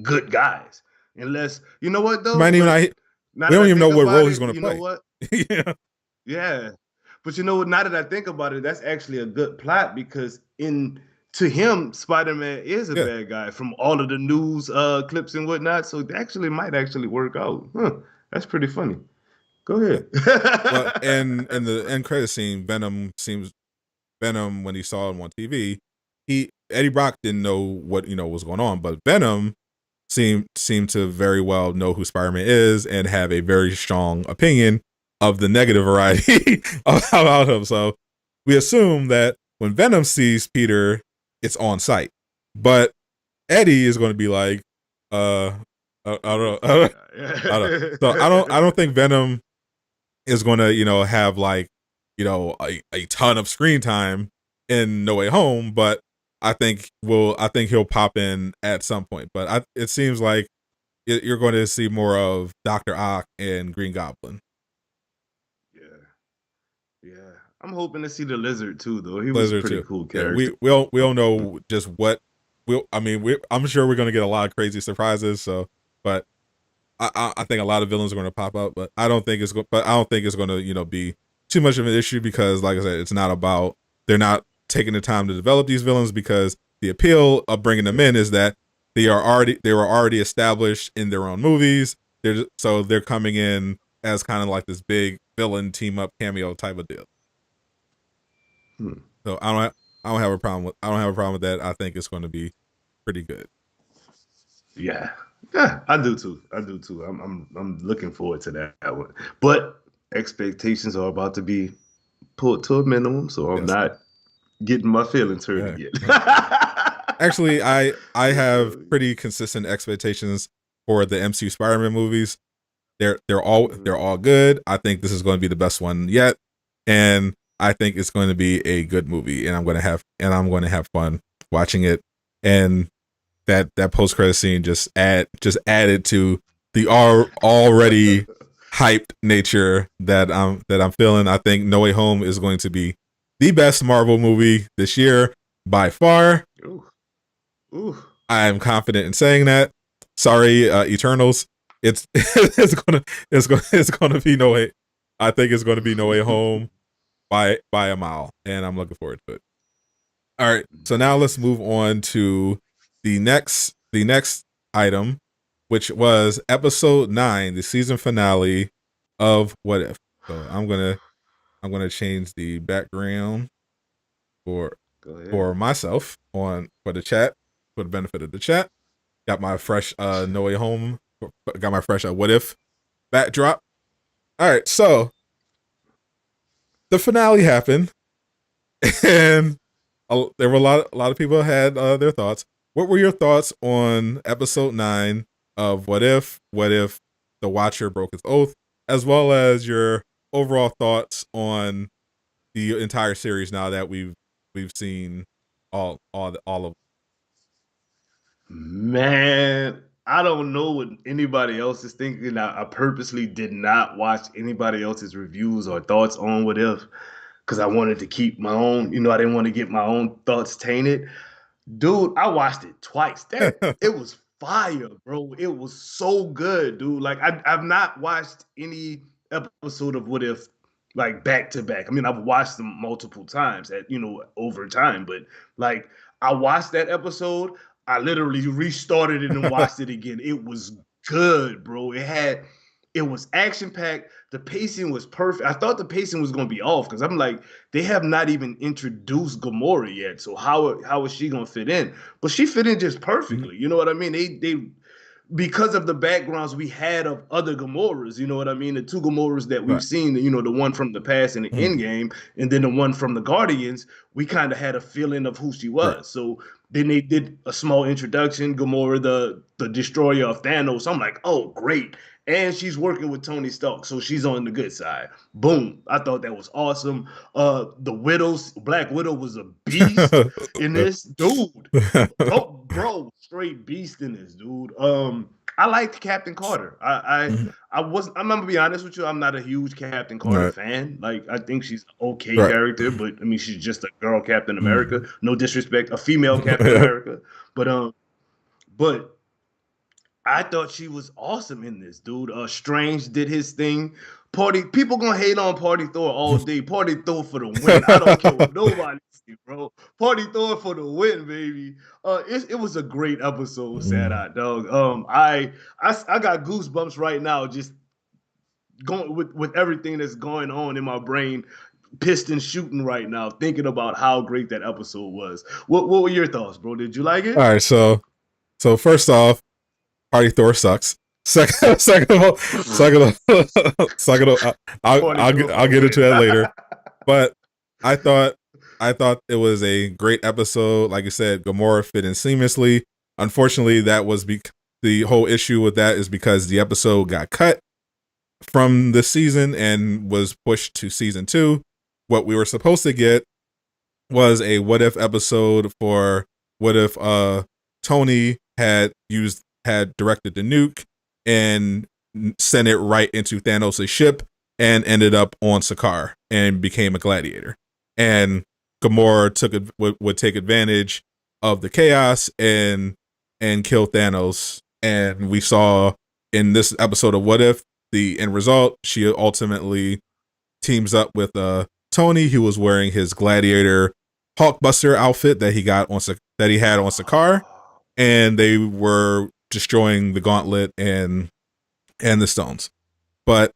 good guys. Unless, you know what He though? might even But not, now we that don't I even know think what about role he's it, going to you know play. what? Yeah, Yeah. But you know what? Now that I think about it, that's actually a good plot because in to him, Spider-Man is a yeah. bad guy from all of the news clips and whatnot. So it actually might actually work out. Huh. That's pretty funny. Go Yeah. ahead. Well, and in That's the funny. end credit scene, Venom when he saw him on TV, he Eddie Brock didn't know what was going on, but Venom seemed to very well know who Spider-Man is and have a very strong opinion of the negative variety about him. So we assume that when Venom sees Peter, it's on site, but Eddie is going to be like, I Who don't is know, this I don't. So I don't think Venom is going to have like a ton of screen time in No Way Home, but I think he'll pop in at some point. But it seems like you're going to see more of Doctor Ock and Green Goblin. Yeah. Yeah. I'm hoping to see the lizard too, though. He was a Lizard pretty too. cool Yeah, character. we don't know just what I mean, I'm sure we're going to get a lot of crazy surprises. So, but I think a lot of villains are going to pop up, but I don't think it's going to be too much of an issue because, like I said, it's not about they're not taking the time to develop these villains because the appeal of bringing them in is that they were already established in their own movies. So they're coming in as kind of like this big villain team up cameo type of deal. Hmm. So I don't have a problem with that. I think it's going to be pretty good. Yeah. Yeah, I do too. I do too. I'm looking forward to that one. But expectations are about to be pulled to a minimum, so I'm Yes. not getting my feelings hurt Yeah. again. Actually, I have So, pretty consistent expectations for the MCU Spider-Man movies. They're mhm. all good. I think this is going to be the best one yet, and I think it's going to be a good movie, and I'm going to have fun watching it. And that post credit scene just added to the already hyped nature that I'm feeling. I think No Way Home is going to be the best Marvel movie this year by far. Ooh, ooh. I'm confident in saying that. Sorry, Eternals. It's it's gonna be No Way. I think it's going to be No Way Home by a mile, and I'm looking forward to it. All right, so now let's move on to the next item, which was episode 9, the season finale of What If. So I'm gonna change the background for Go ahead. myself for the chat for the benefit of the chat. Got my fresh No Way Home. Got my fresh What If backdrop. All right, so the finale happened, and there were a lot of people had their thoughts. What were your thoughts on episode 9 of What If? What if the Watcher broke his oath, as well as your overall thoughts on the entire series now that we've seen all of. Man, I don't know what anybody else is thinking. I purposely did not watch anybody else's reviews or thoughts on What If because I wanted to keep my own, I didn't want to get my own thoughts tainted. Dude, I watched it twice. It was fire, bro. It was so good, dude. Like I've not watched any episode of What If like back to back. I mean, I've watched them multiple times at over time, but like I watched that episode, I literally restarted it and watched it again. It was good, bro. It was action packed. The pacing was perfect. I thought the pacing was going to be off because I'm like, they have not even introduced Gamora yet. So how is she going to fit in? But she fit in just Mhm. perfectly. You know what I mean? They because of the backgrounds we had of other Gamoras, you know what I mean? The two Gamoras that we've Right. seen, the one from the past in the Mhm. end game, and then the one from the Guardians, we kind of had a feeling of who she Right. was. So then they did a small introduction, Gamora, the destroyer of Thanos. I'm like, oh, great. And she's working with Tony Stark, so she's on the good side. Boom. I thought that was awesome. The Black Widow was a beast in this. Dude, bro, straight beast in this, dude. I liked Captain Carter. Mhm. I wasn't. I'm gonna be honest with you. I'm not a huge Captain Carter Right. fan. Like, I think she's an okay Right. character, but I mean, she's just a girl Captain America. Mhm. No disrespect, a female Captain America, but I thought she was awesome in this, dude. Strange did his thing. Party people gonna hate on Party Thor all day. Party Thor for the win. I don't care what nobody say, bro. Party Thor for the win, baby. It was a great episode, Sad Mm. Eye Dog. I got goosebumps right now, just going with everything that's going on in my brain, piston shooting right now, thinking about how great that episode was. What were your thoughts, bro? Did you like All it? right, so first off, Party Thor sucks. Second of, Party Thor for I'll the get into win. that later. But I thought I thought it was a great episode. Like I said, Gamora fit in seamlessly. Unfortunately, that was the whole issue with that is because the episode got cut from the season and was pushed to season 2. What we were supposed to get was a what if episode for what if Tony had directed the nuke and sent it right into Thanos' ship and ended up on Sakaar and became a gladiator. And Gamora would take advantage of the chaos and kill Thanos. And we saw in this episode of What If the end result, she ultimately teams up with Tony, who was wearing his gladiator Hulkbuster outfit that he had on Sakaar, and they were destroying the gauntlet and the stones. But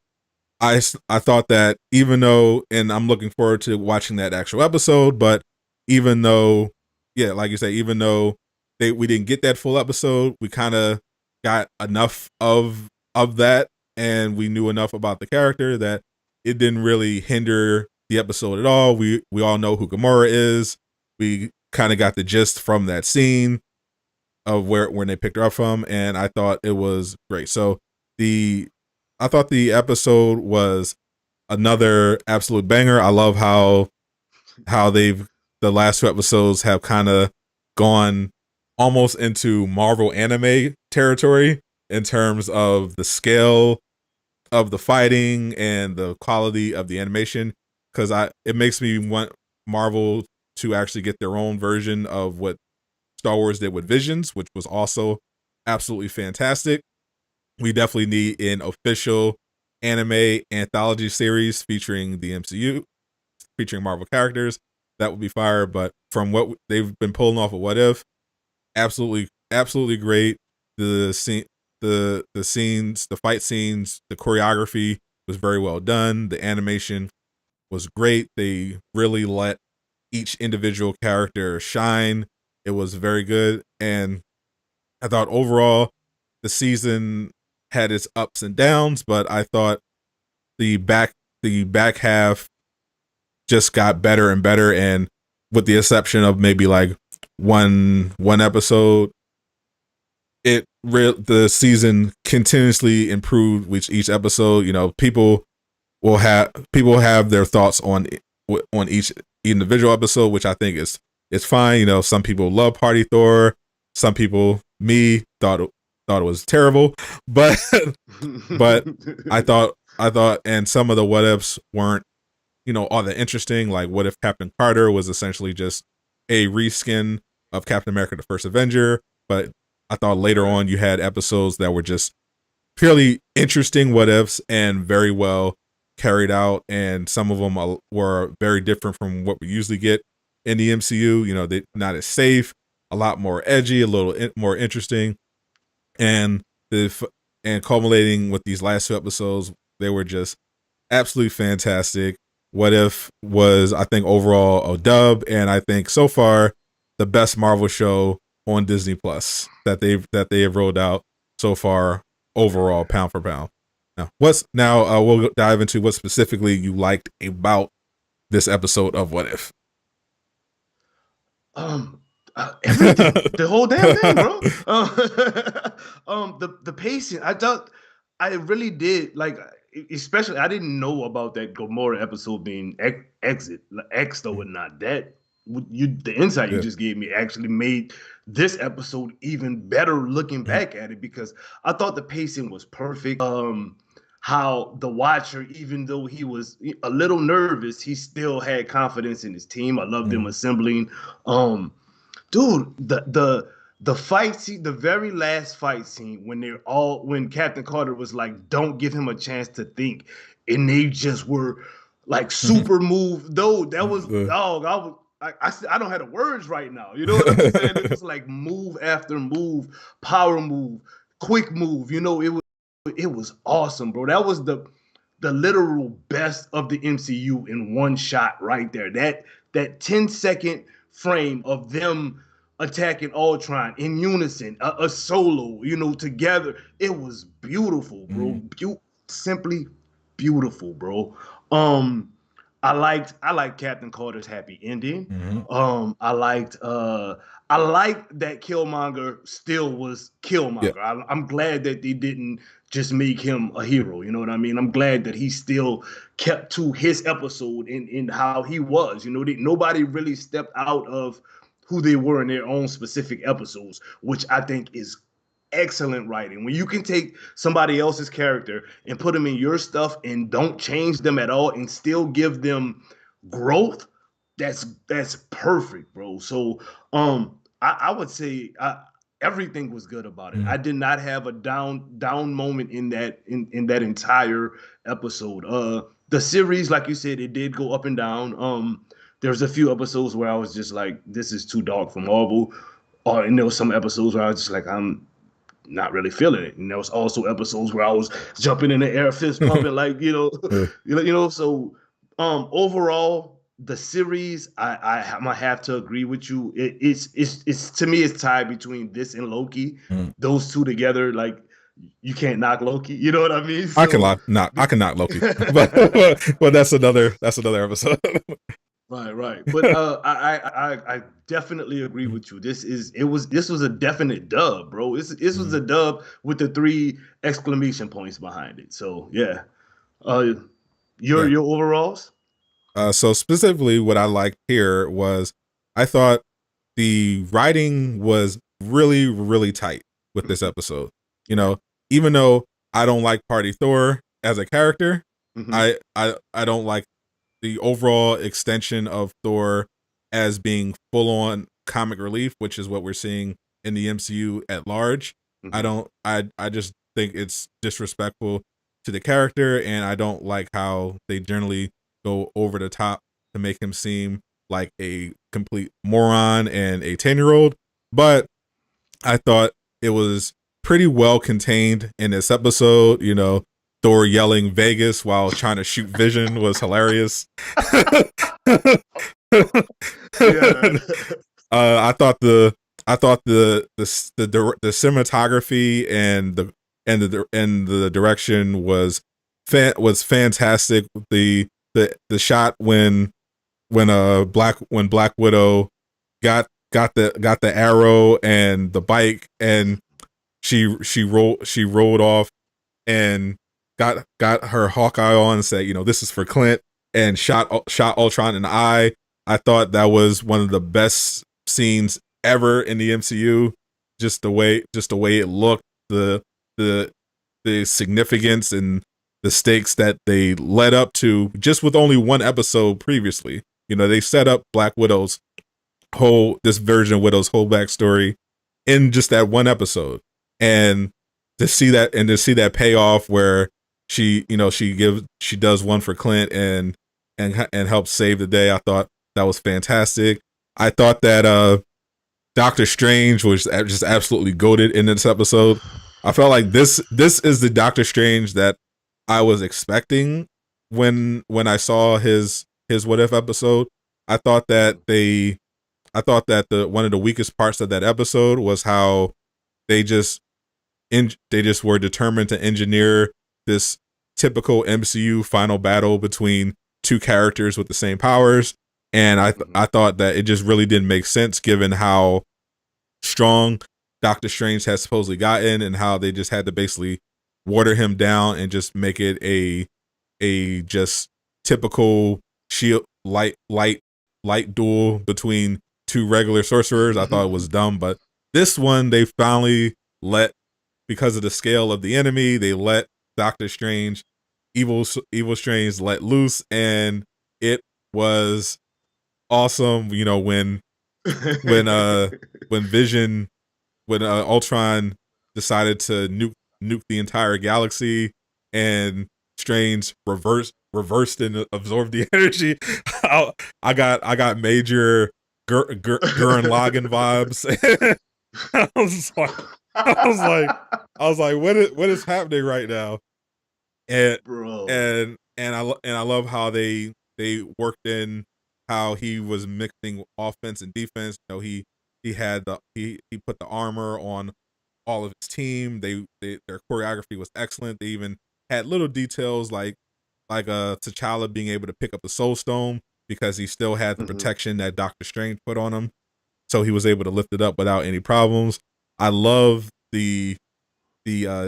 I thought that even though, and I'm looking forward to watching that actual episode, but even though, yeah, like you say, even though we didn't get that full episode, we kind of got enough of that, and we knew enough about the character that it didn't really hinder the episode at all. We all know who Gamora is. We kind of got the gist from that scene of when they picked her up from, and I thought it was great. So the I thought the episode was another absolute banger. I love how the last 2 episodes have kind of gone almost into Marvel anime territory in terms of the scale of the fighting and the quality of the animation, because it makes me want Marvel to actually get their own version of what Star Wars did with Visions, which was also absolutely fantastic. We definitely need an official anime anthology series featuring the MCU, featuring Marvel characters. That would be fire. But from what they've been pulling off of What If, absolutely great. The scene, the scenes, the fight scenes, the choreography was very well done. The animation was great. They really let each individual character shine. It was very good, and I thought overall the season had its ups and downs, but I thought the back half just got better and better, and with the exception of maybe like one episode, the season continuously improved with each episode. You know, people have their thoughts on each individual episode, which I think is fine. You know, some people love Party Thor, some people, me, thought it was terrible, but but I thought, and some of the what ifs weren't, all that interesting. Like, what if Captain Carter was essentially just a reskin of Captain America: The First Avenger? But I thought later Right. on you had episodes that were just purely interesting what ifs and very well carried out, and some of them were very different from what we usually get in the MCU. You know, they not as safe, a lot more edgy, a little more interesting, and and culminating with these last 2 episodes, they were just absolutely fantastic. What If was, I think, overall a dub, and I think so far the best Marvel show on Disney Plus that they have rolled out so far overall, pound for pound. Now we'll dive into what specifically you liked about this episode of What If. Um, Everything, the whole damn thing, bro. The pacing. I really did like, especially I didn't know about that Gomorrah episode being exit X though and not that. the insight you Yeah. just gave me actually made this episode even better looking Mhm. back at it, because I thought the pacing was perfect. How the Watcher, even though he was a little nervous, he still had confidence in his team. I love them Mhm. assembling. Um, dude, the fight scene, the very last fight scene, when Captain Carter was like, "Don't give him a chance to think," and they just were like super moved. Though that was The- dog. I don't have the words right now. You know what I'm saying? It was like move after move, power move, quick move. It was awesome, bro. That was the literal best of the MCU in one shot right there. That 10-second frame of them attacking Ultron in unison, a solo, together. It was beautiful, bro. Mhm. Simply beautiful, bro. Um, I liked Captain Carter's happy ending. Mhm. I liked that Killmonger still was Yeah. Killmonger. I'm glad that they didn't just make him a hero. You know what I mean? I'm glad that he still kept to his episode in how he was. Nobody really stepped out of who they were in their own specific episodes, which I think is excellent writing. When you can take somebody else's character and put them in your stuff and don't change them at all and still give them growth, that's perfect, bro. So I would say everything was good about it. Mhm. I did not have a down moment in that entire episode. The series, like you said, it did go up and down. There's a few episodes where I was just like, this is too dark for Marvel. And there was some episodes where I was just like, I'm not really feeling it. And there was also episodes where I was jumping in the air, fist pumping, like Yeah. So, overall, the series, I might have to agree with you. It's to me, it's tied between this and Loki. Mhm. Those two together, like you can't knock Loki. You know what I mean? I can So, lock not I can knock Loki, but that's another episode. right. But I definitely agree with you. This was a definite dub, bro. This was Mhm. a dub with the three exclamation points behind it. So yeah. Uh, your Yeah. your overalls. So specifically, what I liked here was I thought the writing was really, really tight with this Hmm. episode. You know, even though I don't like Party Thor as a character, Hmm. I don't like the overall extension of Thor as being full on comic relief, which is what we're seeing in the MCU at large. I Hmm. don't I just think it's disrespectful to the character, and I don't like how they generally go over the top to make him seem like a complete moron and a 10-year-old. But I thought it was pretty well contained in this episode. Thor yelling Vegas while trying to shoot Vision was hilarious. Yeah. I thought the cinematography and the direction was fantastic. The shot when Black Widow got the arrow and the bike, and she rolled off and got her Hawkeye on and said, this is for Clint, and shot Ultron in the eye. I thought that was one of the best scenes ever in the MCU. Just the way it looked, the the significance and the stakes that they led up to just with only one episode previously. They set up this version of Widow's whole backstory in just that one episode. And to see that payoff where she does one for Clint and helps save the day. I thought that was fantastic. I thought that Doctor Strange was just absolutely goated in this episode. I felt like this is the Doctor Strange that I was expecting when I saw his What If episode. I thought that the one of the weakest parts of that episode was how they just they just were determined to engineer this typical MCU final battle between two characters with the same powers, and I thought that it just really didn't make sense given how strong Doctor Strange has supposedly gotten, and how they just had to basically water him down and just make it a just typical shield light light duel between two regular sorcerers. I thought it was dumb, but this one they finally let, because of the scale of the enemy, they let Doctor Strange, evil Strange, let loose, and it was awesome. You know, when uh when Vision, when Ultron decided to nuke the entire galaxy, and Strange reversed and absorbed the energy. I got major Gurren Lagann vibes. I was just like, I was like, what is happening right now? And Bro. and I love how they worked in how he was mixing offense and defense. You know, he had he put the armor on all of his team. Their choreography was excellent. They even had little details like T'Challa being able to pick up the Soul Stone because he still had the protection that Doctor Strange put on him, so he was able to lift it up without any problems. I love the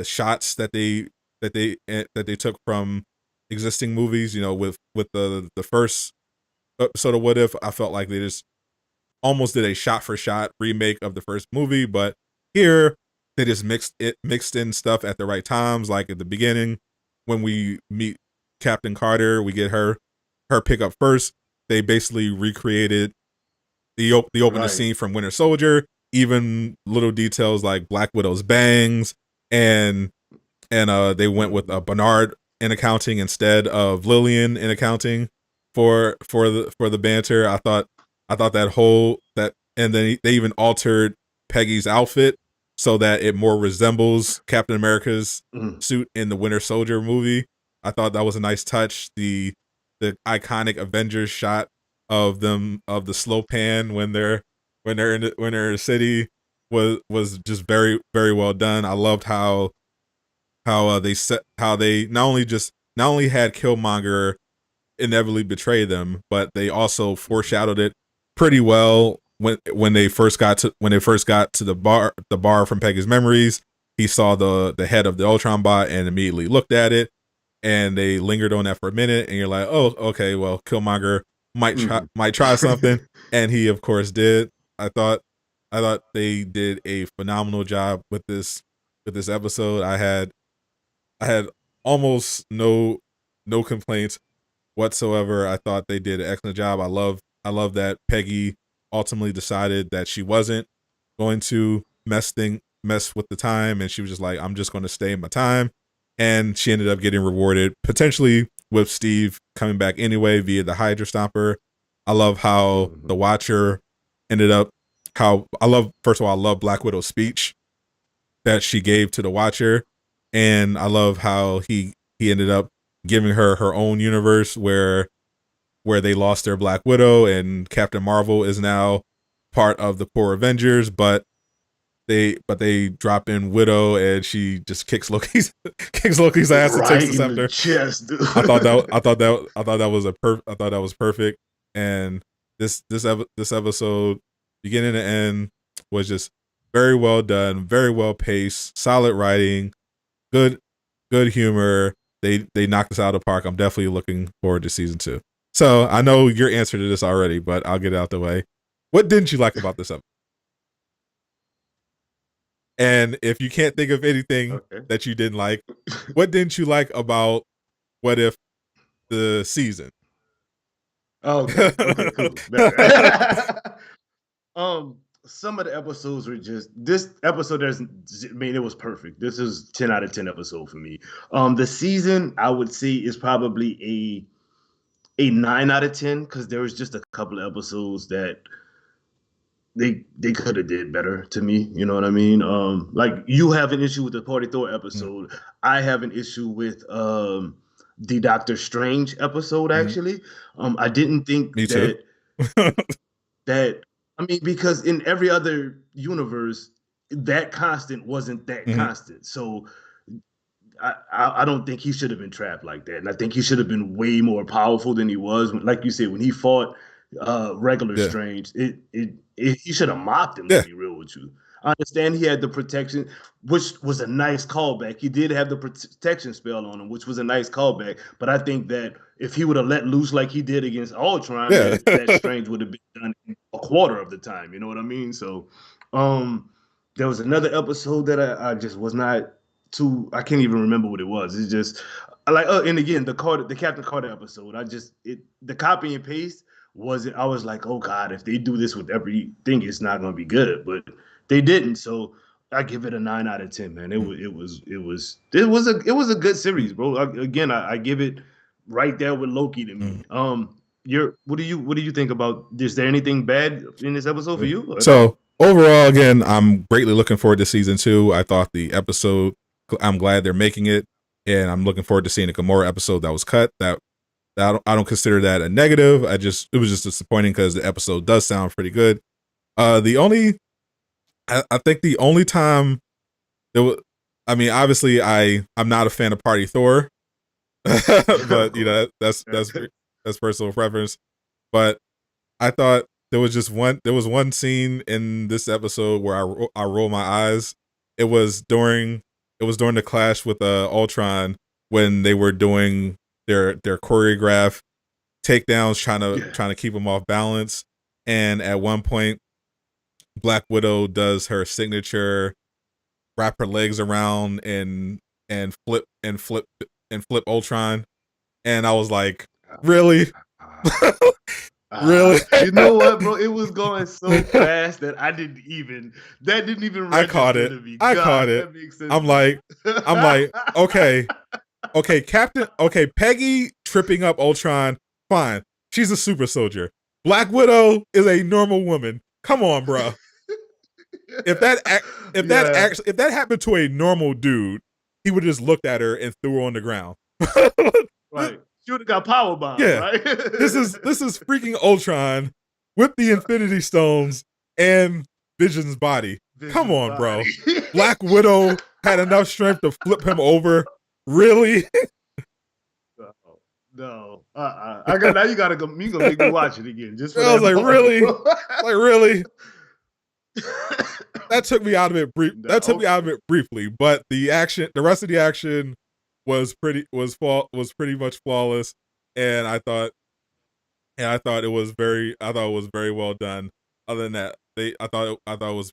shots that they took from existing movies. You know, with the first episode of What If, I felt like they just almost did a shot for shot remake of the first movie, but here they just mixed in stuff at the right times. Like at the beginning, when we meet Captain Carter, we get her pick up first. They basically recreated the opening Right. scene from Winter Soldier. Even little details like Black Widow's bangs, and they went with Bernard in accounting instead of Lillian in accounting for the banter. I thought that, and then they even altered Peggy's outfit so that it more resembles Captain America's Mm. suit in the Winter Soldier movie. I thought that was a nice touch. The iconic Avengers shot of the slow pan when they're in the city was just very very well done. I loved how they not only had Killmonger inevitably betray them, but they also foreshadowed it pretty well when they first got to the bar from Peggy's memories. He saw the head of the Ultron bot and immediately looked at it, and they lingered on that for a minute. And you're like, oh, okay, well, Killmonger might try something, and he of course did. I thought I thought they did a phenomenal job with this episode. I had almost no complaints whatsoever. I thought they did an excellent job. I love that Peggy ultimately decided that she wasn't going to mess with the time, and she was just like, I'm just going to stay in my time. And she ended up getting rewarded potentially with Steve coming back anyway via the Hydra Stomper. I love how the Watcher ended up. How I love First of all, I love Black Widow's speech that she gave to the Watcher, and I love how he ended up giving her her own universe where they lost their Black Widow, and Captain Marvel is now part of the core Avengers, but they drop in Widow, and she just kicks Loki's ass and takes Right the in the scepter. chest, dude. I thought that was perfect. And this episode, beginning to end, was just very well done, very well paced, solid writing, good good humor. They knocked us out of the park. I'm definitely looking forward to season 2. So I know your answer to this already, but I'll get it out the way. What didn't you like about this episode? And if you can't think of anything Okay. that you didn't like, what didn't you like about What If the season? Okay. Okay. Cool. Better. um. Some of the episodes were just this episode. I mean, it was perfect. This is 10 out of 10 episode for me. The season I would say is probably a 9 out of 10 because there was just a couple of episodes that they could have did better to me. You know what I mean? Like you have an issue with the Party Thor Mm-hmm. episode. I have an issue with the Doctor Strange episode. Mm-hmm. Actually, I didn't think Me too. that I mean because in every other universe that constant wasn't that Mm-hmm. constant. So I don't think he should have been trapped like that, and I think he should have been way more powerful than he was. Like you said, when he fought regular Yeah. Strange, he should have mopped him. To Yeah. be real with you, I understand he had the protection, which was a nice callback. He did have the protection spell on him, which was a nice callback. But I think that if he would have let loose like he did against Ultron, Yeah. that Strange would have been done in a quarter of the time. You know what I mean? So, there was another episode that I just was not too. I can't even remember what it was. It's just like, and again, the Captain Carter episode. The copy and paste wasn't. I was like, oh God, if they do this with everything, it's not gonna be good. But they didn't. So I give it a 9 out of 10, man. It was a good series, bro. I give it right there with Loki to me. What do you think about? Is there anything bad in this episode for you at So all? overall, again, I'm greatly looking forward to season 2. I thought the episode, I'm glad they're making it, and I'm looking forward to seeing a Gamora episode that was cut. That I don't consider that a negative. It was just disappointing because the episode does sound pretty good. The only, I think the only time there was, I mean, obviously I'm not a fan of Party Thor, but you know that's personal preference. But I thought there was one scene in this episode where I roll my eyes. It was during the clash with Ultron when they were doing their choreograph takedowns, trying to keep him off balance. And at one point, Black Widow does her signature, wrap her legs around and flip Ultron, and I was like, really. Really? You know what, bro? It was going so fast that that didn't even I caught register it. to me. I caught God, it. that makes sense. I'm like, okay, Peggy tripping up Ultron, fine. She's a super soldier. Black Widow is a normal woman. Come on, bro. If that happened to a normal dude, he would have just looked at her and threw her on the ground. Right. She would have got power bomb, Yeah. right? This is freaking Ultron with the Infinity Stones and Vision's body. Come on, bro. Black Widow had enough strength to flip him over. Really? No. Now you gotta go. You gonna make me watch it again. Just for I was that like, part, really? bro. Like, really? That took me out of it brief. No. That took me out of it briefly, but the rest of the action was pretty much flawless, and I thought it was very well done. Other than that, I thought it was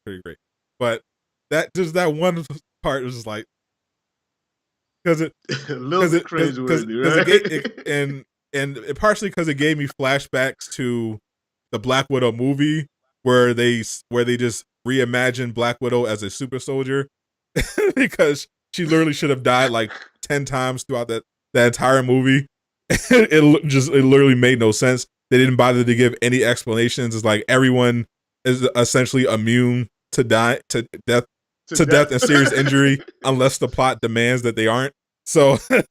pretty great. But that one part was just like, because it a little bit cringeworthy, right? And partially because it gave me flashbacks to the Black Widow movie where they just reimagined Black Widow as a super soldier because she literally should have died like 10 times throughout that entire movie. It literally made no sense. They didn't bother to give any explanations. It's like everyone is essentially immune to death and serious injury unless the plot demands that they aren't. So so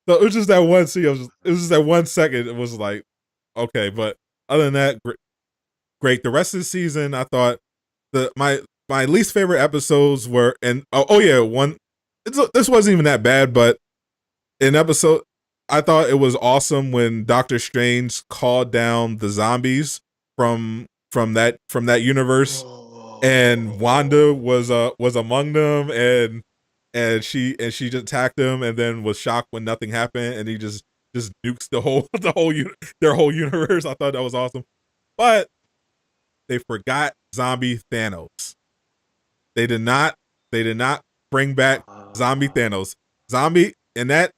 it was just that one scene. It was just that 1 second. It was like, okay, but other than that, great. The rest of the season, I thought my least favorite episodes were, and this wasn't even that bad, but an episode, I thought it was awesome when Doctor Strange called down the zombies from that universe, and Wanda was among them, and she just attacked them, and then was shocked when nothing happened, and he just nukes their whole universe. I thought that was awesome, but they forgot zombie Thanos. They did not bring back zombie Thanos. And that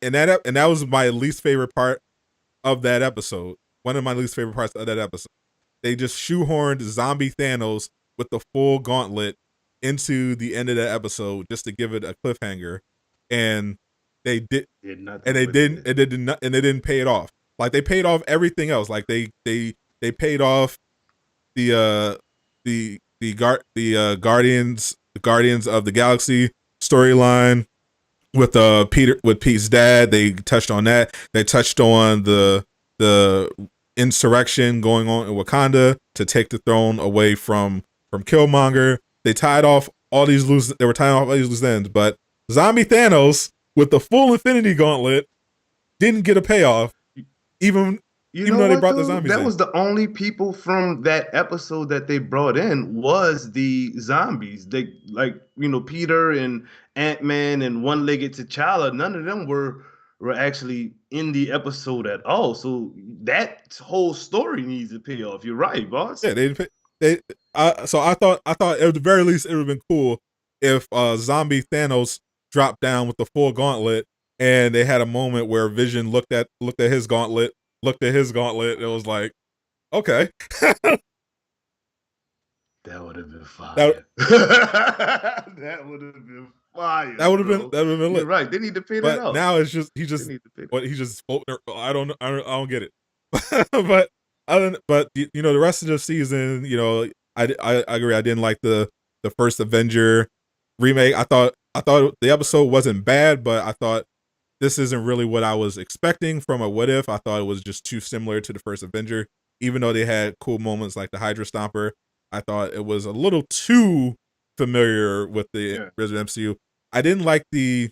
was my least favorite part of that episode. One of my least favorite parts of that episode. They just shoehorned zombie Thanos with the full gauntlet into the end of that episode just to give it a cliffhanger, and they didn't pay it off. Like, they paid off everything else. Like, they paid off the Guardians of the Galaxy storyline with Pete's dad. They touched on that. They touched on the insurrection going on in Wakanda to take the throne away from Killmonger. They tied off all these loose ends, but zombie Thanos with the full Infinity Gauntlet didn't get a payoff, even You even know though they what brought the though? zombies That in. was the only people from that episode that they brought in was the zombies. They like, Peter and Ant-Man and One-Legged T'Challa. None of them were actually in the episode at all. So that whole story needs to pay off. You're right, boss. Yeah, they. So I thought at the very least it would have been cool if zombie Thanos dropped down with the full gauntlet, and they had a moment where Vision looked at his gauntlet, looked at his gauntlet. It was like, okay, That would have been that fire. That would have been fire, bro. that would have been You're lit. right. They need to pay that But off. now it's just They need to pay that. he's just floating. I don't get it. But but the rest of the season, I agree. I didn't like the first Avenger remake. I thought the episode wasn't bad, but I thought this isn't really what I was expecting from a What If. I thought it was just too similar to the first Avenger, even though they had cool moments like the Hydra Stomper. I thought it was a little too familiar with the Yeah. original MCU. I didn't like the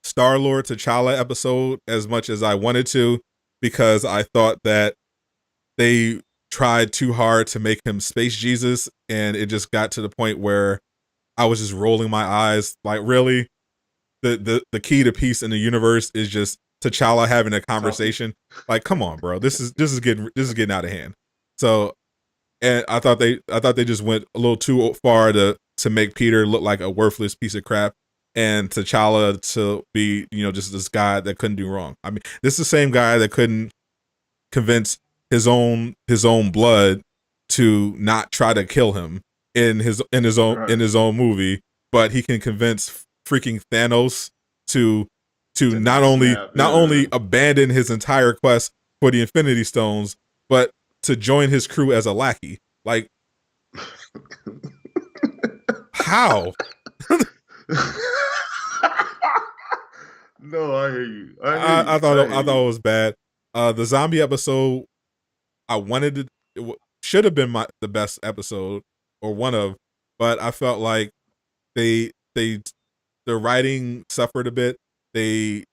Star-Lord T'Challa episode as much as I wanted to, because I thought that they tried too hard to make him Space Jesus, and it just got to the point where I was just rolling my eyes. Like, really? The key to peace in the universe is just T'Challa having a Talking. conversation? Like, come on, bro. This is getting out of hand. So, and I thought they just went a little too far to make Peter look like a worthless piece of crap, and T'Challa to be, just this guy that couldn't do wrong. I mean, this is the same guy that couldn't convince his own blood to not try to kill him in Right. his own movie, but he can convince freaking Thanos to to not only Snap. not Yeah. only abandon his entire quest for the Infinity Stones, but to join his crew as a lackey. Like, how? No, I hear you. I hear you. I thought I it, hear I thought you. it was bad. The zombie episode, I wanted to should have been the best episode, or one of, but I felt like they the writing suffered a bit. They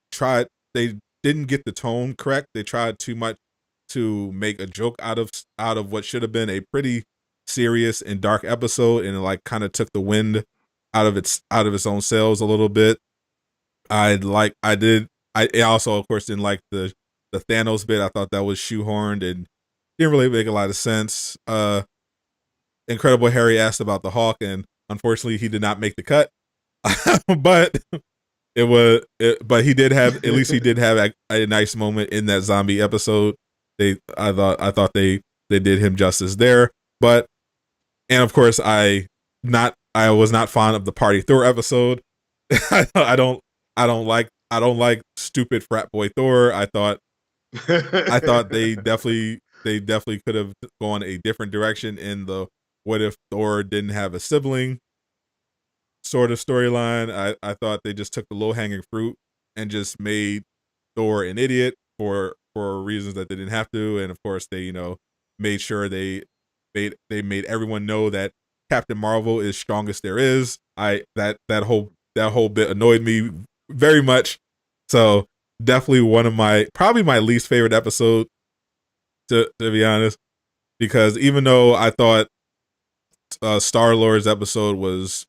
didn't get the tone correct. They tried too much to make a joke out of what should have been a pretty serious and dark episode, and it like kind of took the wind out of its own sails a little bit. I also, of course, didn't like the Thanos bit. I thought that was shoehorned and didn't really make a lot of sense. Incredible Harry asked about the Hawk, and unfortunately, he did not make the cut. But but he did have, at least he did have a nice moment in that zombie episode. I thought they did him justice there. But, and of course, I was not fond of the Party Thor episode. I don't I don't like stupid frat boy Thor. I thought they definitely could have gone a different direction in the what if Thor didn't have a sibling sort of storyline. I thought they just took the low hanging fruit and just made Thor an idiot for reasons that they didn't have to, and of course they made sure they made everyone know that Captain Marvel is strongest there is. That whole bit annoyed me very much. So definitely probably my least favorite episode, to be honest, because even though I thought Star Lord's episode was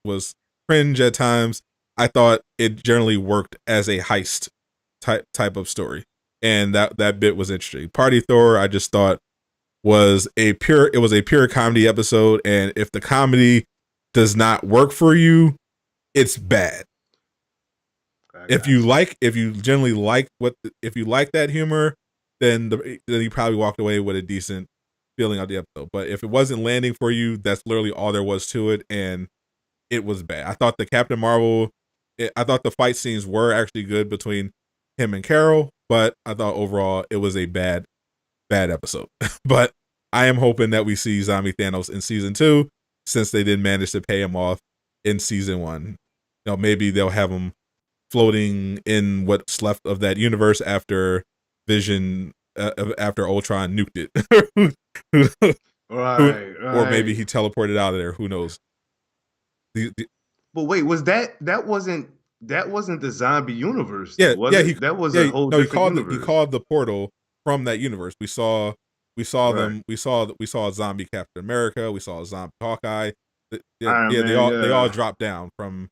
cringe at times, I thought it generally worked as a heist type of story, and that bit was interesting. Party Thor, I just thought it was a pure comedy episode, and if the comedy does not work for you, it's bad. If you generally if you like that humor, then you probably walked away with a decent feeling of the episode. But if it wasn't landing for you, that's literally all there was to it, and it was bad. I thought the Captain Marvel, I thought the fight scenes were actually good between him and Carol, but I thought overall it was a bad episode. But I am hoping that we see Zombie Thanos in season 2, since they didn't manage to pay him off in season 1. Maybe they'll have him floating in what's left of that universe after Vision, after Ultron nuked it. Right, Or maybe right. he teleported out of there. Who knows? The, But wait, that wasn't the zombie universe though, yeah, was yeah, it? That was a yeah. whole No, he different called he universe. called the portal. from that universe. We saw Right. them. We saw a zombie Captain America. We saw a zombie Hawkeye. Yeah, Iron yeah, Man, they all yeah. dropped down from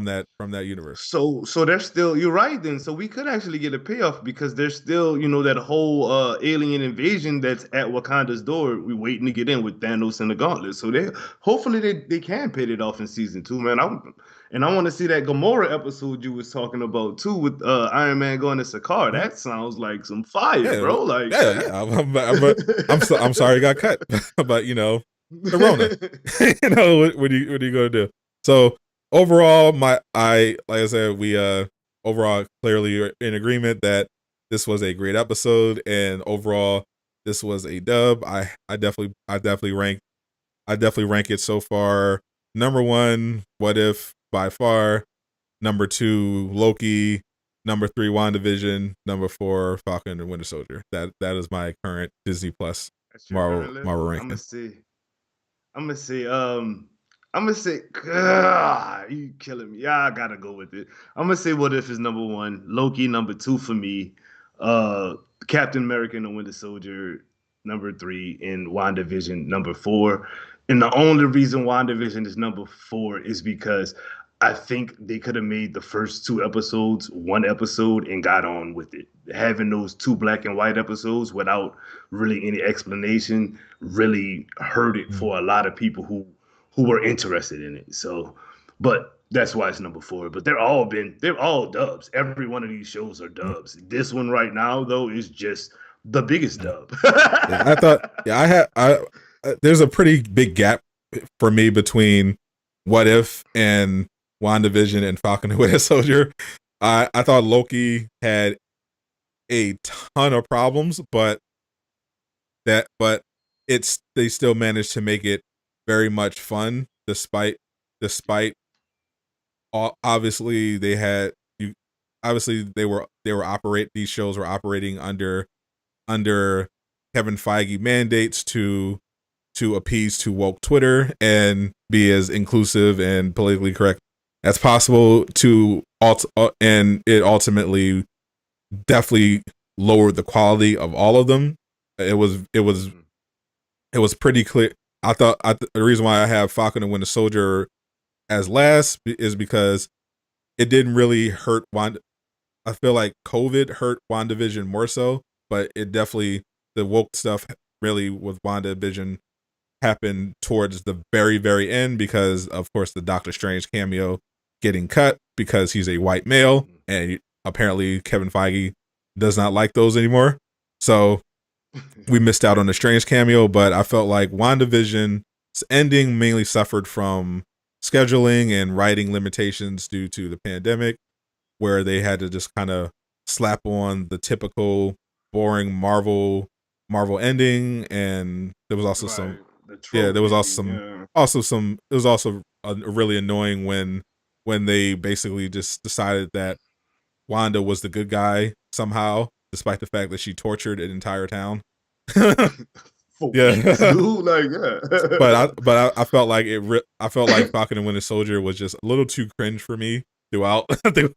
that universe. So there's still, you're right then. So we could actually get a payoff because there's still, that whole alien invasion that's at Wakanda's door. We waiting to get in with Thanos and the Gauntlet. So they hopefully they can pay it off in season two, man. I want to see that Gamora episode you was talking about too with Iron Man going to Sakaar. Mhm. That sounds like some fire, Yeah, bro. Like yeah, yeah. I'm sorry it got cut, but the Rona. What are you gonna do? So overall, like I said, we overall clearly are in agreement that this was a great episode, and overall this was a dub. I definitely rank it so far. Number one, What If by far. Number two, Loki. Number three, WandaVision. Number four, Falcon and Winter Soldier. That is my current Disney Plus that's your Marvel current list. Marvel I'm gonna ranking. see. I'm gonna say, I'm gonna say, God, you killing me. Yeah, I gotta go with it. I'm gonna say, What If is number one, Loki number two for me, uh, Captain America and the Winter Soldier number three, and WandaVision number four. And the only reason WandaVision is number four is because I think they could have made the first two episodes one episode and got on with it. Having those two black and white episodes without really any explanation really hurt it Mm. for a lot of people who were interested in it. So, but that's why it's number four. But they're all dubs. Every one of these shows are Mm. dubs. This one right now though is just the biggest Yeah. dub. Yeah, I thought. Yeah, there's a pretty big gap for me between What If and WandaVision and Falcon and Winter Soldier. I thought Loki had a ton of problems, but they still managed to make it very much fun despite obviously they had you obviously they were operate these shows were operating under Kevin Feige mandates to appease to woke Twitter and be as inclusive and politically correct as possible and it ultimately definitely lowered the quality of all of them. It was pretty clear. The reason why I have Falcon and Winter Soldier as last is because it didn't really hurt Wanda. I feel like COVID hurt WandaVision more so, but it definitely the woke stuff really with WandaVision happened towards the very, very end because of course the Doctor Strange cameo getting cut because he's a white male and apparently Kevin Feige does not like those anymore. So we missed out on the Strange cameo, but I felt like WandaVision's ending mainly suffered from scheduling and writing limitations due to the pandemic, where they had to just kind of slap on the typical boring Marvel ending, and there was also some Right. The yeah, trope there was ending, yeah. also some it was also really annoying when they basically just decided that Wanda was the good guy somehow, despite the fact that she tortured an entire town. For weeks, Yeah, dude. Like, but yeah. I felt like I felt like Falcon and Winter Soldier was just a little too cringe for me throughout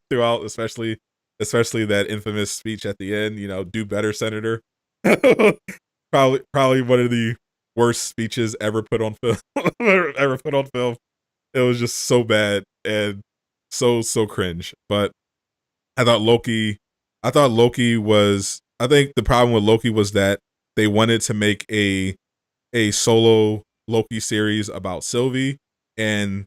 throughout, especially that infamous speech at the end. Do better, Senator. Probably one of the worst speeches ever put on film. ever put on film. It was just so bad and so cringe. But I thought Loki. I think the problem with Loki was that they wanted to make a solo Loki series about Sylvie, and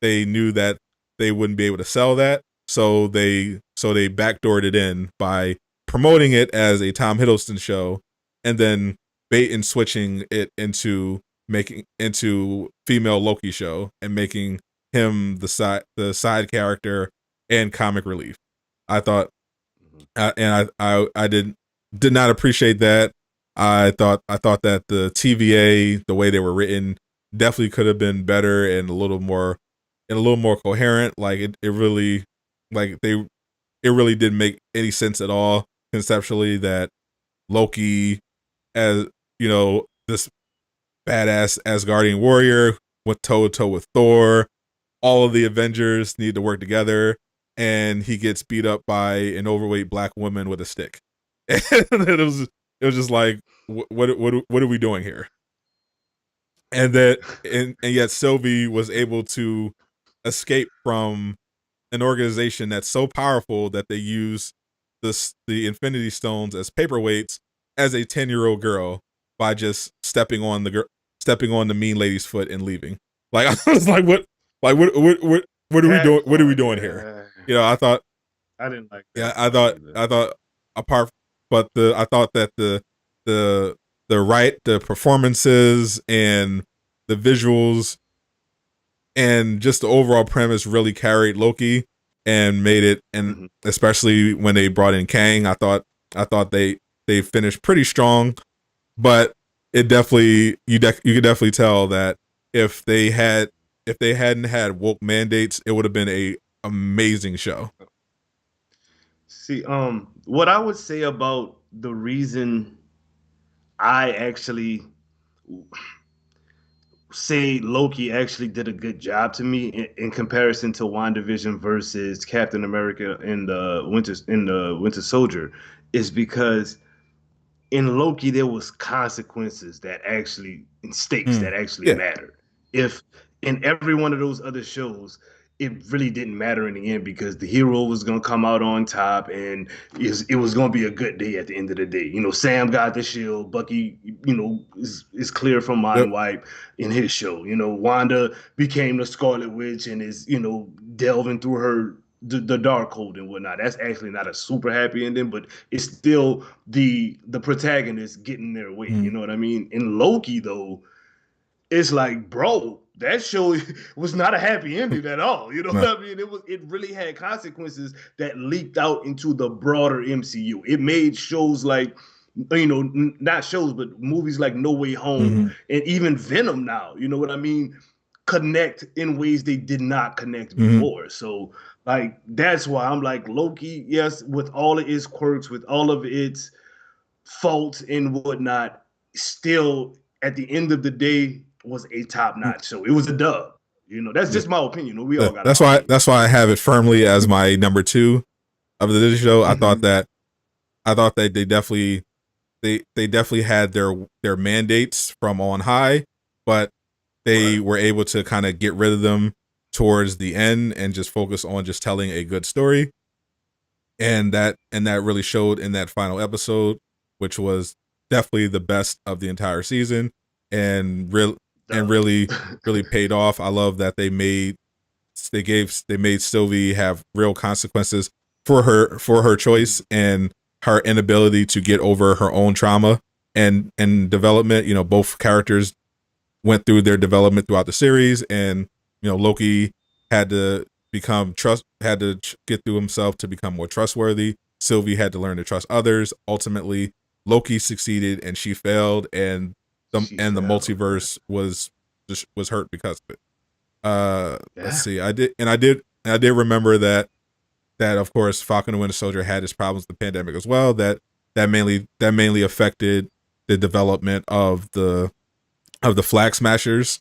they knew that they wouldn't be able to sell that, so they backdoored it in by promoting it as a Tom Hiddleston show, and then bait and switching it into female Loki show and making him the side character and comic relief. I thought, and I did not appreciate that. I thought that the TVA, the way they were written, definitely could have been better and a little more coherent. Like it really, like it really didn't make any sense at all conceptually that Loki, as this badass Asgardian warrior, went toe to toe with Thor. All of the Avengers need to work together, and he gets beat up by an overweight black woman with a stick. And it was just like, what are we doing here? And that and yet Sylvie was able to escape from an organization that's so powerful that they use the Infinity Stones as paperweights as a 10-year-old girl by just stepping on the mean lady's foot and leaving. Like I was like what are we doing? That What are we part, doing here? yeah. I thought, I didn't like yeah, that part either. I thought apart, but I thought that the the performances and the visuals and just the overall premise really carried Loki and made it, and Mhm. especially when they brought in Kang, I thought they finished pretty strong, but it definitely you could definitely tell that if they had if they hadn't had woke mandates, it would have been a amazing show. See, what I would say about the reason I actually say Loki actually did a good job to me in comparison to WandaVision versus Captain America in the Winter Soldier is because in Loki there was consequences that actually and stakes Mm. that actually Yeah. mattered. If in every one of those other shows, it really didn't matter in the end because the hero was gonna come out on top and it was gonna be a good day at the end of the day. You know, Sam got the shield, Bucky, is clear from Yep. mind wipe in his show. You know, Wanda became the Scarlet Witch and is, delving through her the dark hold and whatnot. That's actually not a super happy ending, but it's still the protagonist getting their way. You Mm. know what I mean? In Loki, though, it's like, bro, that show was not a happy ending at all. You know No. what I mean? It really had consequences that leaked out into the broader MCU. It made shows like not shows, but movies like No Way Home Mm-hmm. and even Venom now. You know what I mean? Connect in ways they did not connect Mm-hmm. before. So like that's why I'm like Loki, yes, with all of its quirks, with all of its faults and whatnot, still at the end of the day was a top notch. So it was a dub. That's Yeah. just my opinion. We Yeah. all got our That's opinions. why I have it firmly as my number two of the Disney show. Mm-hmm. I thought that they definitely had their mandates from on high, but they Right. were able to kind of get rid of them towards the end and just focus on just telling a good story. And that really showed in that final episode, which was definitely the best of the entire season, and Dub. really really paid off. I love that they made Sylvie have real consequences for her choice and her inability to get over her own trauma and development. Both characters went through their development throughout the series, and Loki had to get through himself to become more trustworthy. Sylvie had to learn to trust others. Ultimately, Loki succeeded and she failed, and She the fell. multiverse was hurt because of it. Let's Yeah. see. I did remember that of course Falcon and Winter Soldier had its problems with the pandemic as well. That mainly affected the development of the Flag Smashers.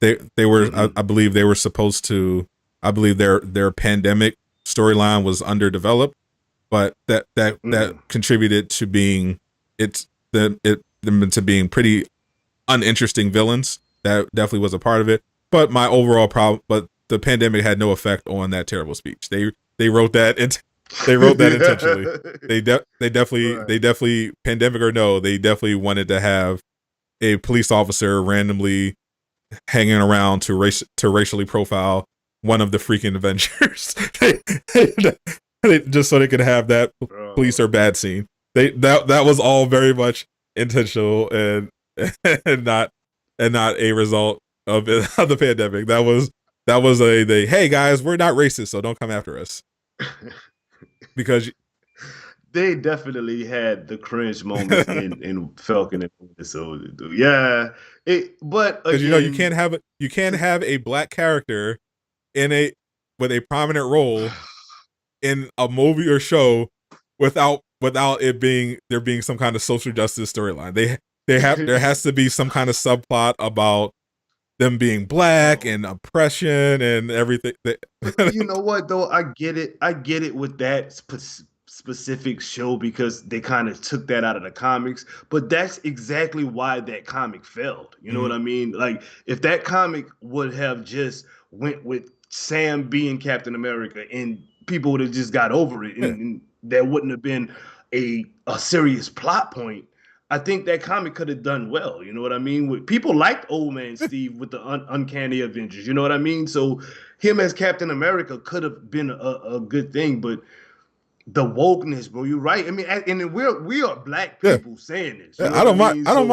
They were Mm-hmm. I believe they were supposed to I believe their pandemic storyline was underdeveloped, but that Mm-hmm. contributed to being it's the it them to being pretty uninteresting villains. That definitely was a part of it. But my overall problem, but the pandemic had no effect on that terrible speech. They wrote that they wrote that intentionally. Right. They definitely, pandemic or no, they definitely wanted to have a police officer randomly hanging around to racially profile one of the freaking Avengers. Just so they could have that police Bro. are bad scene. That was all very much intentional and not a result of of the pandemic. That was a they hey guys, we're not racist, so don't come after us because They definitely had the cringe moments in Falcon and Winter Soldier, dude. Yeah, but because again, you can't to, have a black character in a with a prominent role in a movie or show without it being there being some kind of social justice storyline. There has to be some kind of subplot about them being black bro. and oppression and everything. But you know what though? I get it. I get it with that specific show because they kind of took that out of the comics, but that's exactly why that comic failed. You know what Mhm. I mean? Like if that comic would have just went with Sam being Captain America and people would have just got over it Yeah, and there wouldn't have been a serious plot point. I think that comic could have done well. You know what I mean? People liked Old Man Steve with the Uncanny Avengers. You know what I mean? So him as Captain America could have been a good thing, but the wokeness, bro. You're right. I mean, and we are black yeah, people saying this. You yeah. know what I mean? I don't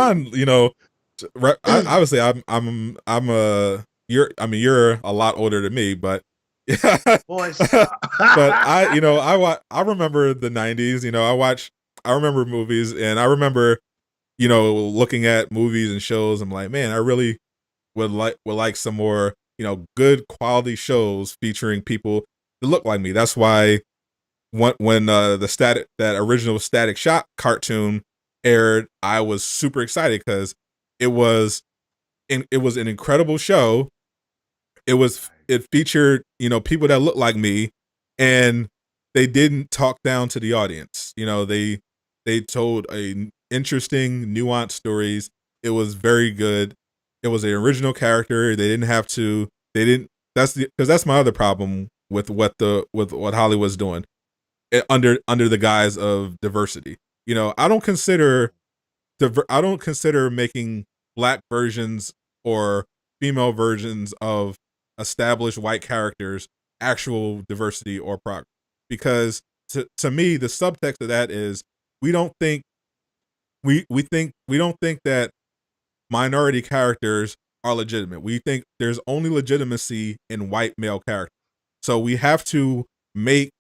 So mind. Obviously, I'm a you're. I mean, you're a lot older than me, but yeah. boy, stop. But I remember the '90s. I remember movies, and I remember looking at movies and shows. I'm like, man, I really would like some more good quality shows featuring people that look like me. That's why when that original Static Shock cartoon aired, I was super excited because it was it was an incredible show. It featured people that look like me, and they didn't talk down to the audience. They told a interesting, nuanced stories. It was very good. It was an original character. They didn't have to. They didn't. Because that's my other problem with what Hollywood's doing under the guise of diversity. I don't consider making black versions or female versions of established white characters actual diversity or progress, because to me the subtext of that is we don't think we don't think that minority characters are legitimate. We think there's only legitimacy in white male characters. So make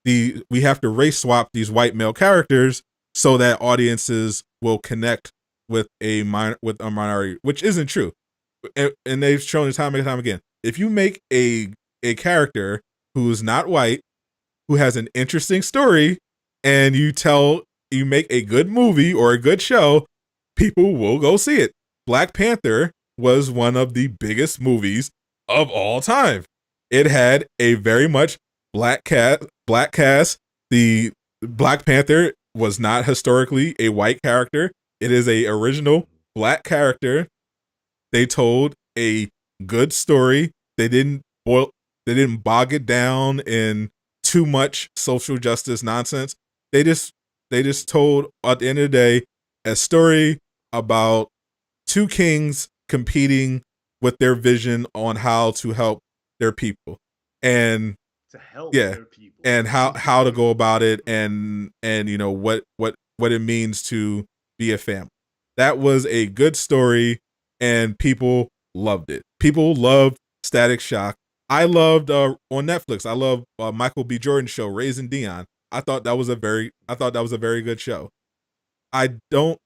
we have to race swap these white male characters so that audiences will connect with with a minority, which isn't true. And they've shown it time and time again. If you make a character who's not white, who has an interesting story, and you make a good movie or a good show, people will go see it. Black Panther was one of the biggest movies of all time. It had a very much black cast. The Black Panther was not historically a white character. It is a original black character. They told a good story. They didn't bog it down in too much social justice nonsense. They just told, at the end of the day, a story about two kings competing with their vision on how to help their people. And To help yeah, their people. and how to go about it, and what it means to be a family. That was a good story, and people loved it. People loved Static Shock. I loved on Netflix. I love Michael B. Jordan's show Raising Dion. I thought that was a very good show. I don't.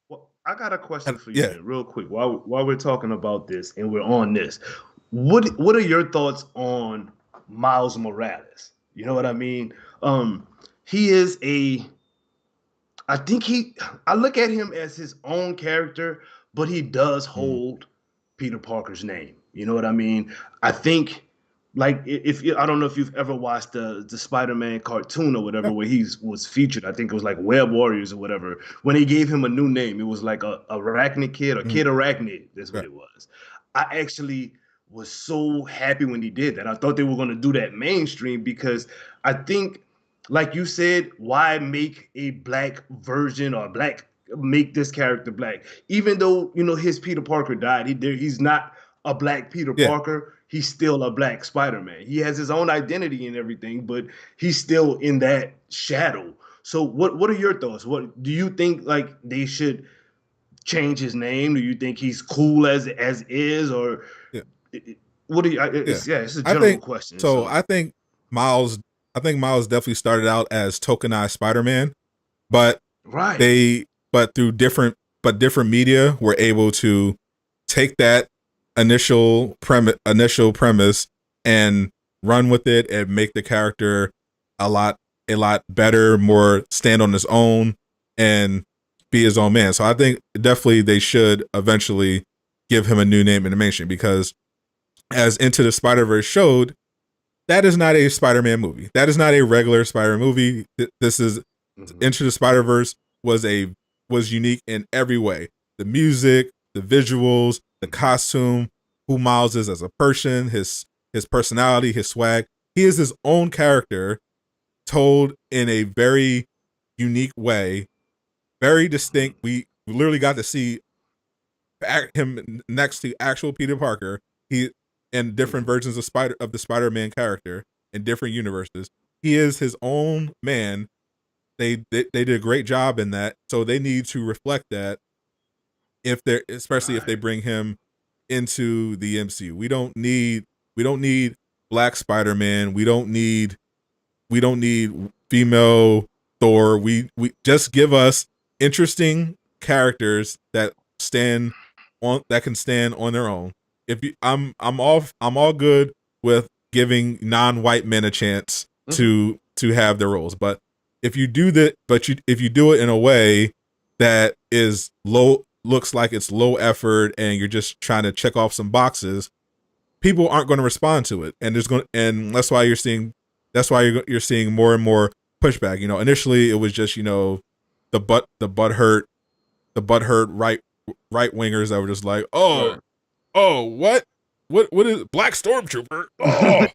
Well, I got a question for you Yeah. then, real quick, while we're talking about this and we're on this. What are your thoughts on Miles Morales? You know what I mean? He is a I think I look at him as his own character, but he does Mm, hold Peter Parker's name. You know what I mean? I think like if I don't know if you've ever watched the Spider-Man cartoon or whatever yeah. where he was featured. I think it was like Web Warriors or whatever. When he gave him a new name, it was like a Arachnid Kid or Mm, Kid Arachnid. That's what right. it was. I actually was so happy when he did that. I thought they were going to do that mainstream because I think like you said, why make a black version or make this character black? Even though his Peter Parker died, he's not a black Peter Yeah. Parker. He's still a black Spider-Man. He has his own identity and everything, but he's still in that shadow. So what are your thoughts? What do you think? Like they should change his name? Do you think he's cool as is, or Yeah. what do you? Yeah. It's a I general think question. so. So Miles. I think Miles definitely started out as tokenized Spider-Man, but right, they through different media were able to take that initial premise and run with it and make the character a lot better, more stand on his own and be his own man. So I think definitely they should eventually give him a new name in the mainstream, because as Into the Spider-Verse showed, that is not a Spider-Man movie. That is not a regular Spider movie. This is Hmm. Into the Spider-Verse was unique in every way. The music, the visuals, the Hmm. costume, who Miles is as a person, his personality, his swag. He is his own character told in a very unique way, very distinct. We literally got to see him next to actual Peter Parker. He in different Hmm. versions of the Spider-Man character in different universes. He is his own man. They did a great job in that. So they need to reflect that if they're especially if they Right. bring him into the MCU. We don't need Black Spider-Man. We don't need female Thor. We just give us interesting characters stand that can stand on their own. If you, I'm all good with giving non-white men a chance Hmm. to have their roles, but if you do it in a way that is looks like it's low effort and you're just trying to check off some boxes, people aren't going to respond to it, and that's why you're seeing more and more pushback. Initially it was just the butt hurt right wingers that were just like, Right. what is Black Stormtrooper? Oh,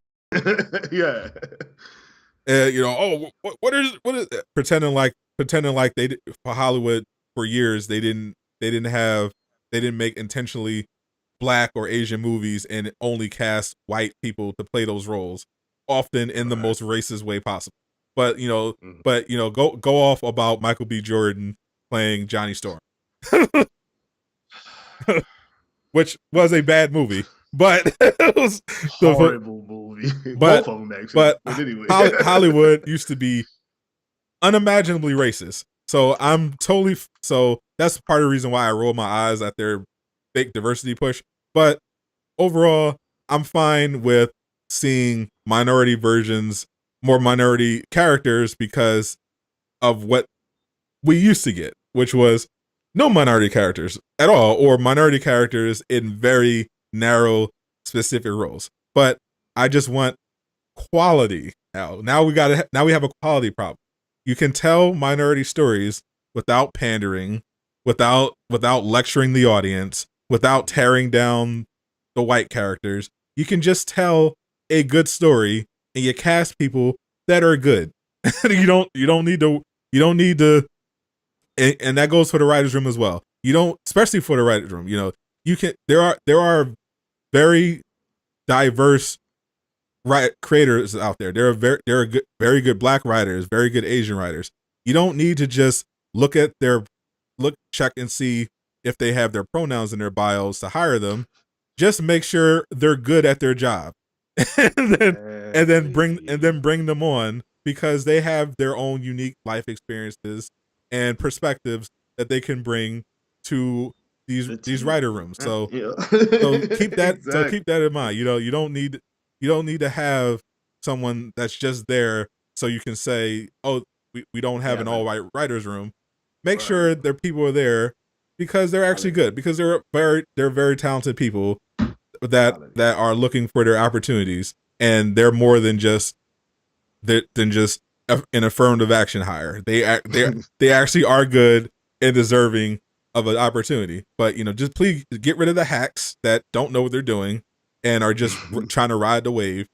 Yeah. what is pretending like for Hollywood for years they didn't make intentionally Black or Asian movies and only cast white people to play those roles, often in the Right. most racist way possible. But Mhm. go off about Michael B. Jordan playing Johnny Storm, which was a bad movie, but it was the Horrible movie. but Both of them actually. but But anyway. Hollywood used to be unimaginably racist. So that's part of the reason why I roll my eyes at their fake diversity push. But overall, I'm fine with seeing minority versions, more minority characters because of what we used to get, which was no minority characters at all, or minority characters in very narrow, specific roles. But I just want quality now. Now we have a quality problem. You can tell minority stories without pandering, without lecturing the audience, without tearing down the white characters. You can just tell a good story and you cast people that are good. You don't need to and that goes for the writers room as well. You don't especially for the writers room, you can there are very diverse creators out there. There are very good Black writers, very good Asian writers. You don't need to just check and see if they have their pronouns in their bios to hire them. Just make sure they're good at their job, and then Exactly. bring them on because they have their own unique life experiences and perspectives that they can bring to these The these team. writer rooms. So Yeah. keep that in mind. Exactly. You don't need to have someone that's just there so you can say, oh, we don't have Yeah, an but all white writers room. Make right. sure their people are there because they're actually Quality. good because they're very talented people Quality. that are looking for their opportunities, and they're more than just an affirmative action hire. They actually are good and deserving of an opportunity. But just please get rid of the hacks that don't know what they're doing and are just trying to ride the wave.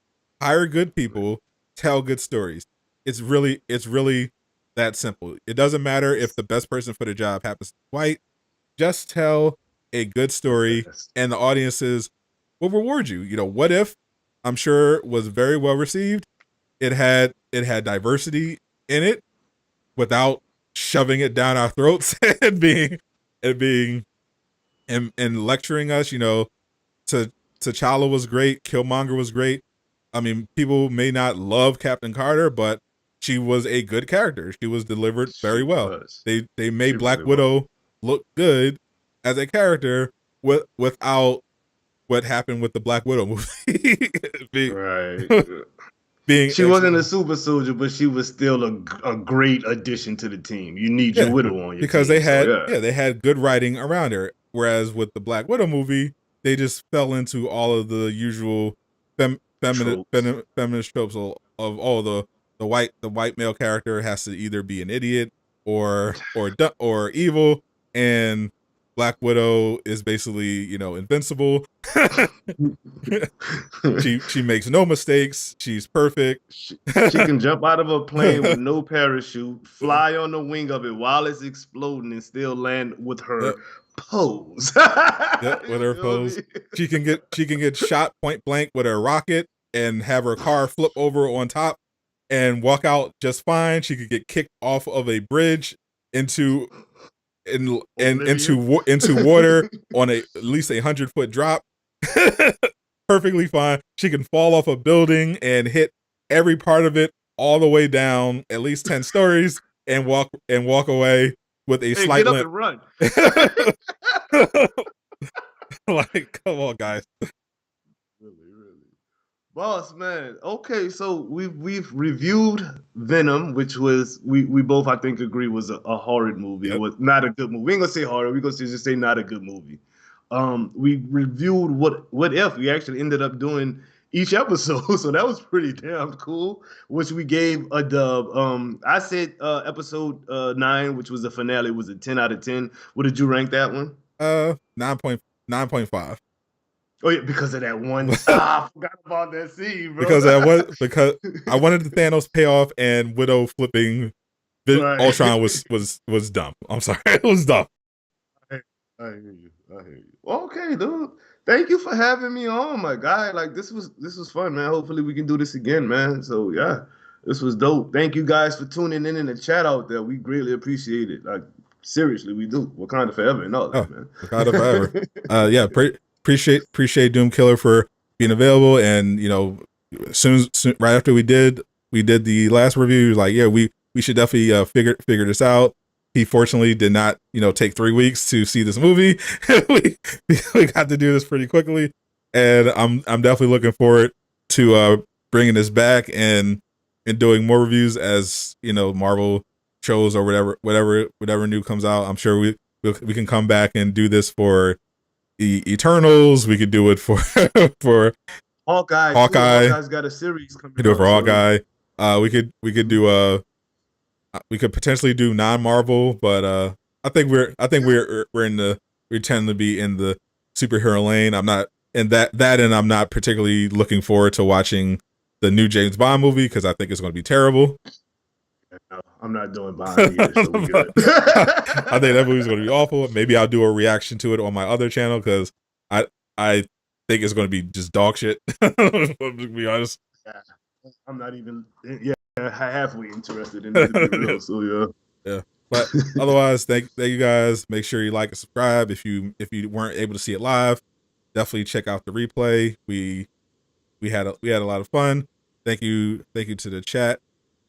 Hire good people, tell good stories. It's really that simple. It doesn't matter if the best person for the job happens to be white. Just tell a good The story, best. and the audiences will reward you. What if? I'm sure was very well received. It had diversity in it without shoving it down our throats and being and lecturing us. To T'Challa was great. Killmonger was great. I mean, people may not love Captain Carter, but she was a good character. She was delivered She very well. was. They She made Black really was. Widow look good as a character without what happened with the Black Widow movie being Right. being She actually. wasn't a super soldier, but she was still a great addition to the team. You need your Yeah, widow on your because team. So yeah. they had good writing around her. Whereas with the Black Widow movie, they just fell into all of the usual Tropes. feminist tropes of all the white male character has to either be an idiot or evil, and Black Widow is basically invincible. She makes no mistakes. She's perfect. She can jump out of a plane with no parachute, fly on the wing of it while it's exploding, and still land with Yep, her pose. yep, with You her feel pose. me? She can get shot point blank with a rocket and have her car flip over on top and walk out just fine. She could get kicked off of a bridge into Oblivion. into water on at least 100-foot drop. Perfectly fine. She can fall off a building and hit every part of it all the way down at least 10 stories and walk away with a Hey, slight get up limp. and run. Like, come on, guys. Really, really. Boss man. Okay, so we've reviewed Venom, which was we both I think agree was a horrid movie. It Yep. was not a good movie. We ain't gonna say horror, we're gonna just say not a good movie. We reviewed what if we actually ended up doing each episode, so that was pretty damn cool. Which we gave a dub. I said episode 9, which was the finale, was a 10 out of 10. What did you rank that one? 9.5. Oh yeah, because of that one. I forgot about that scene, bro. Because I wanted the Thanos payoff, and Widow flipping Right. Ultron was dumb. I'm sorry, it was dumb. I hear you. I hear you. Okay, dude. Thank you for having me on, my guy. Like this was fun, man. Hopefully we can do this again, man. So yeah, this was dope. Thank you guys for tuning in the chat out there. We greatly appreciate it. Like seriously, we do. Wakanda forever and all Oh, that, man. Wakanda forever. Yeah, appreciate Doom Killer for being available, and soon right after we did the last review, like, yeah, we should definitely figure this out. He fortunately did not take 3 weeks to see this movie. we got to do this pretty quickly, and I'm definitely looking forward to bringing this back and doing more reviews as Marvel shows or whatever new comes out. I'm sure we can come back and do this for the Eternals. We could do it for for Hawkeye. Hawkeye. Hawkeye's got a series coming We could do it out. for Hawkeye. We could do we could potentially do non-Marvel, but I think we tend to be in the superhero lane. I'm not in that and I'm not particularly looking forward to watching the new James Bond movie because I think it's going to be terrible. No, I'm not doing Bond either, so we good. I think that movie's going to be awful. Maybe I'll do a reaction to it on my other channel because I think it's going to be just dog shit. To be honest. Yeah, I'm not even halfway interested in it, to be real. So yeah. Yeah. But otherwise, thank you guys. Make sure you like and subscribe. If you weren't able to see it live, definitely check out the replay. We had a lot of fun. Thank you to the chat.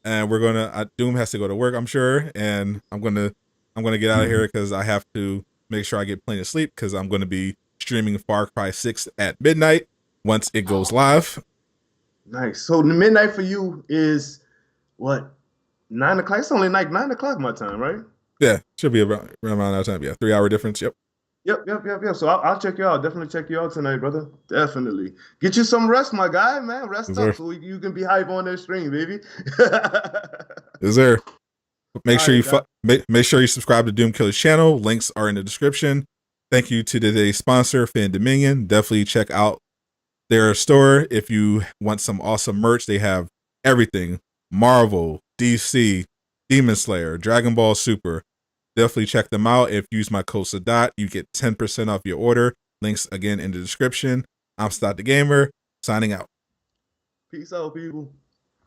And we're gonna Doom has to go to work, I'm sure, and I'm gonna get out of here because I have to make sure I get plenty of sleep because I'm gonna be streaming Far Cry 6 at midnight once it goes live. Nice. So the midnight for you is what? 9 o'clock? It's only like 9 o'clock my time, right? Yeah, should be around that time. Yeah, 3-hour difference. Yep. Yep. So I'll check you out. Definitely check you out tonight, brother. Definitely. Get you some rest, my guy, man. Rest up so you can be hype on that stream, baby. Is there? Make sure make sure you subscribe to Doom Killer's channel. Links are in the description. Thank you to today's sponsor, Fan Dominion. Definitely check out their store if you want some awesome merch. They have everything: Marvel, DC, Demon Slayer, Dragon Ball Super. Definitely check them out. If you use my code Sadot, you get 10% off your order. Links again in the description. I'm Sadot the Gamer, signing out. Peace out, people.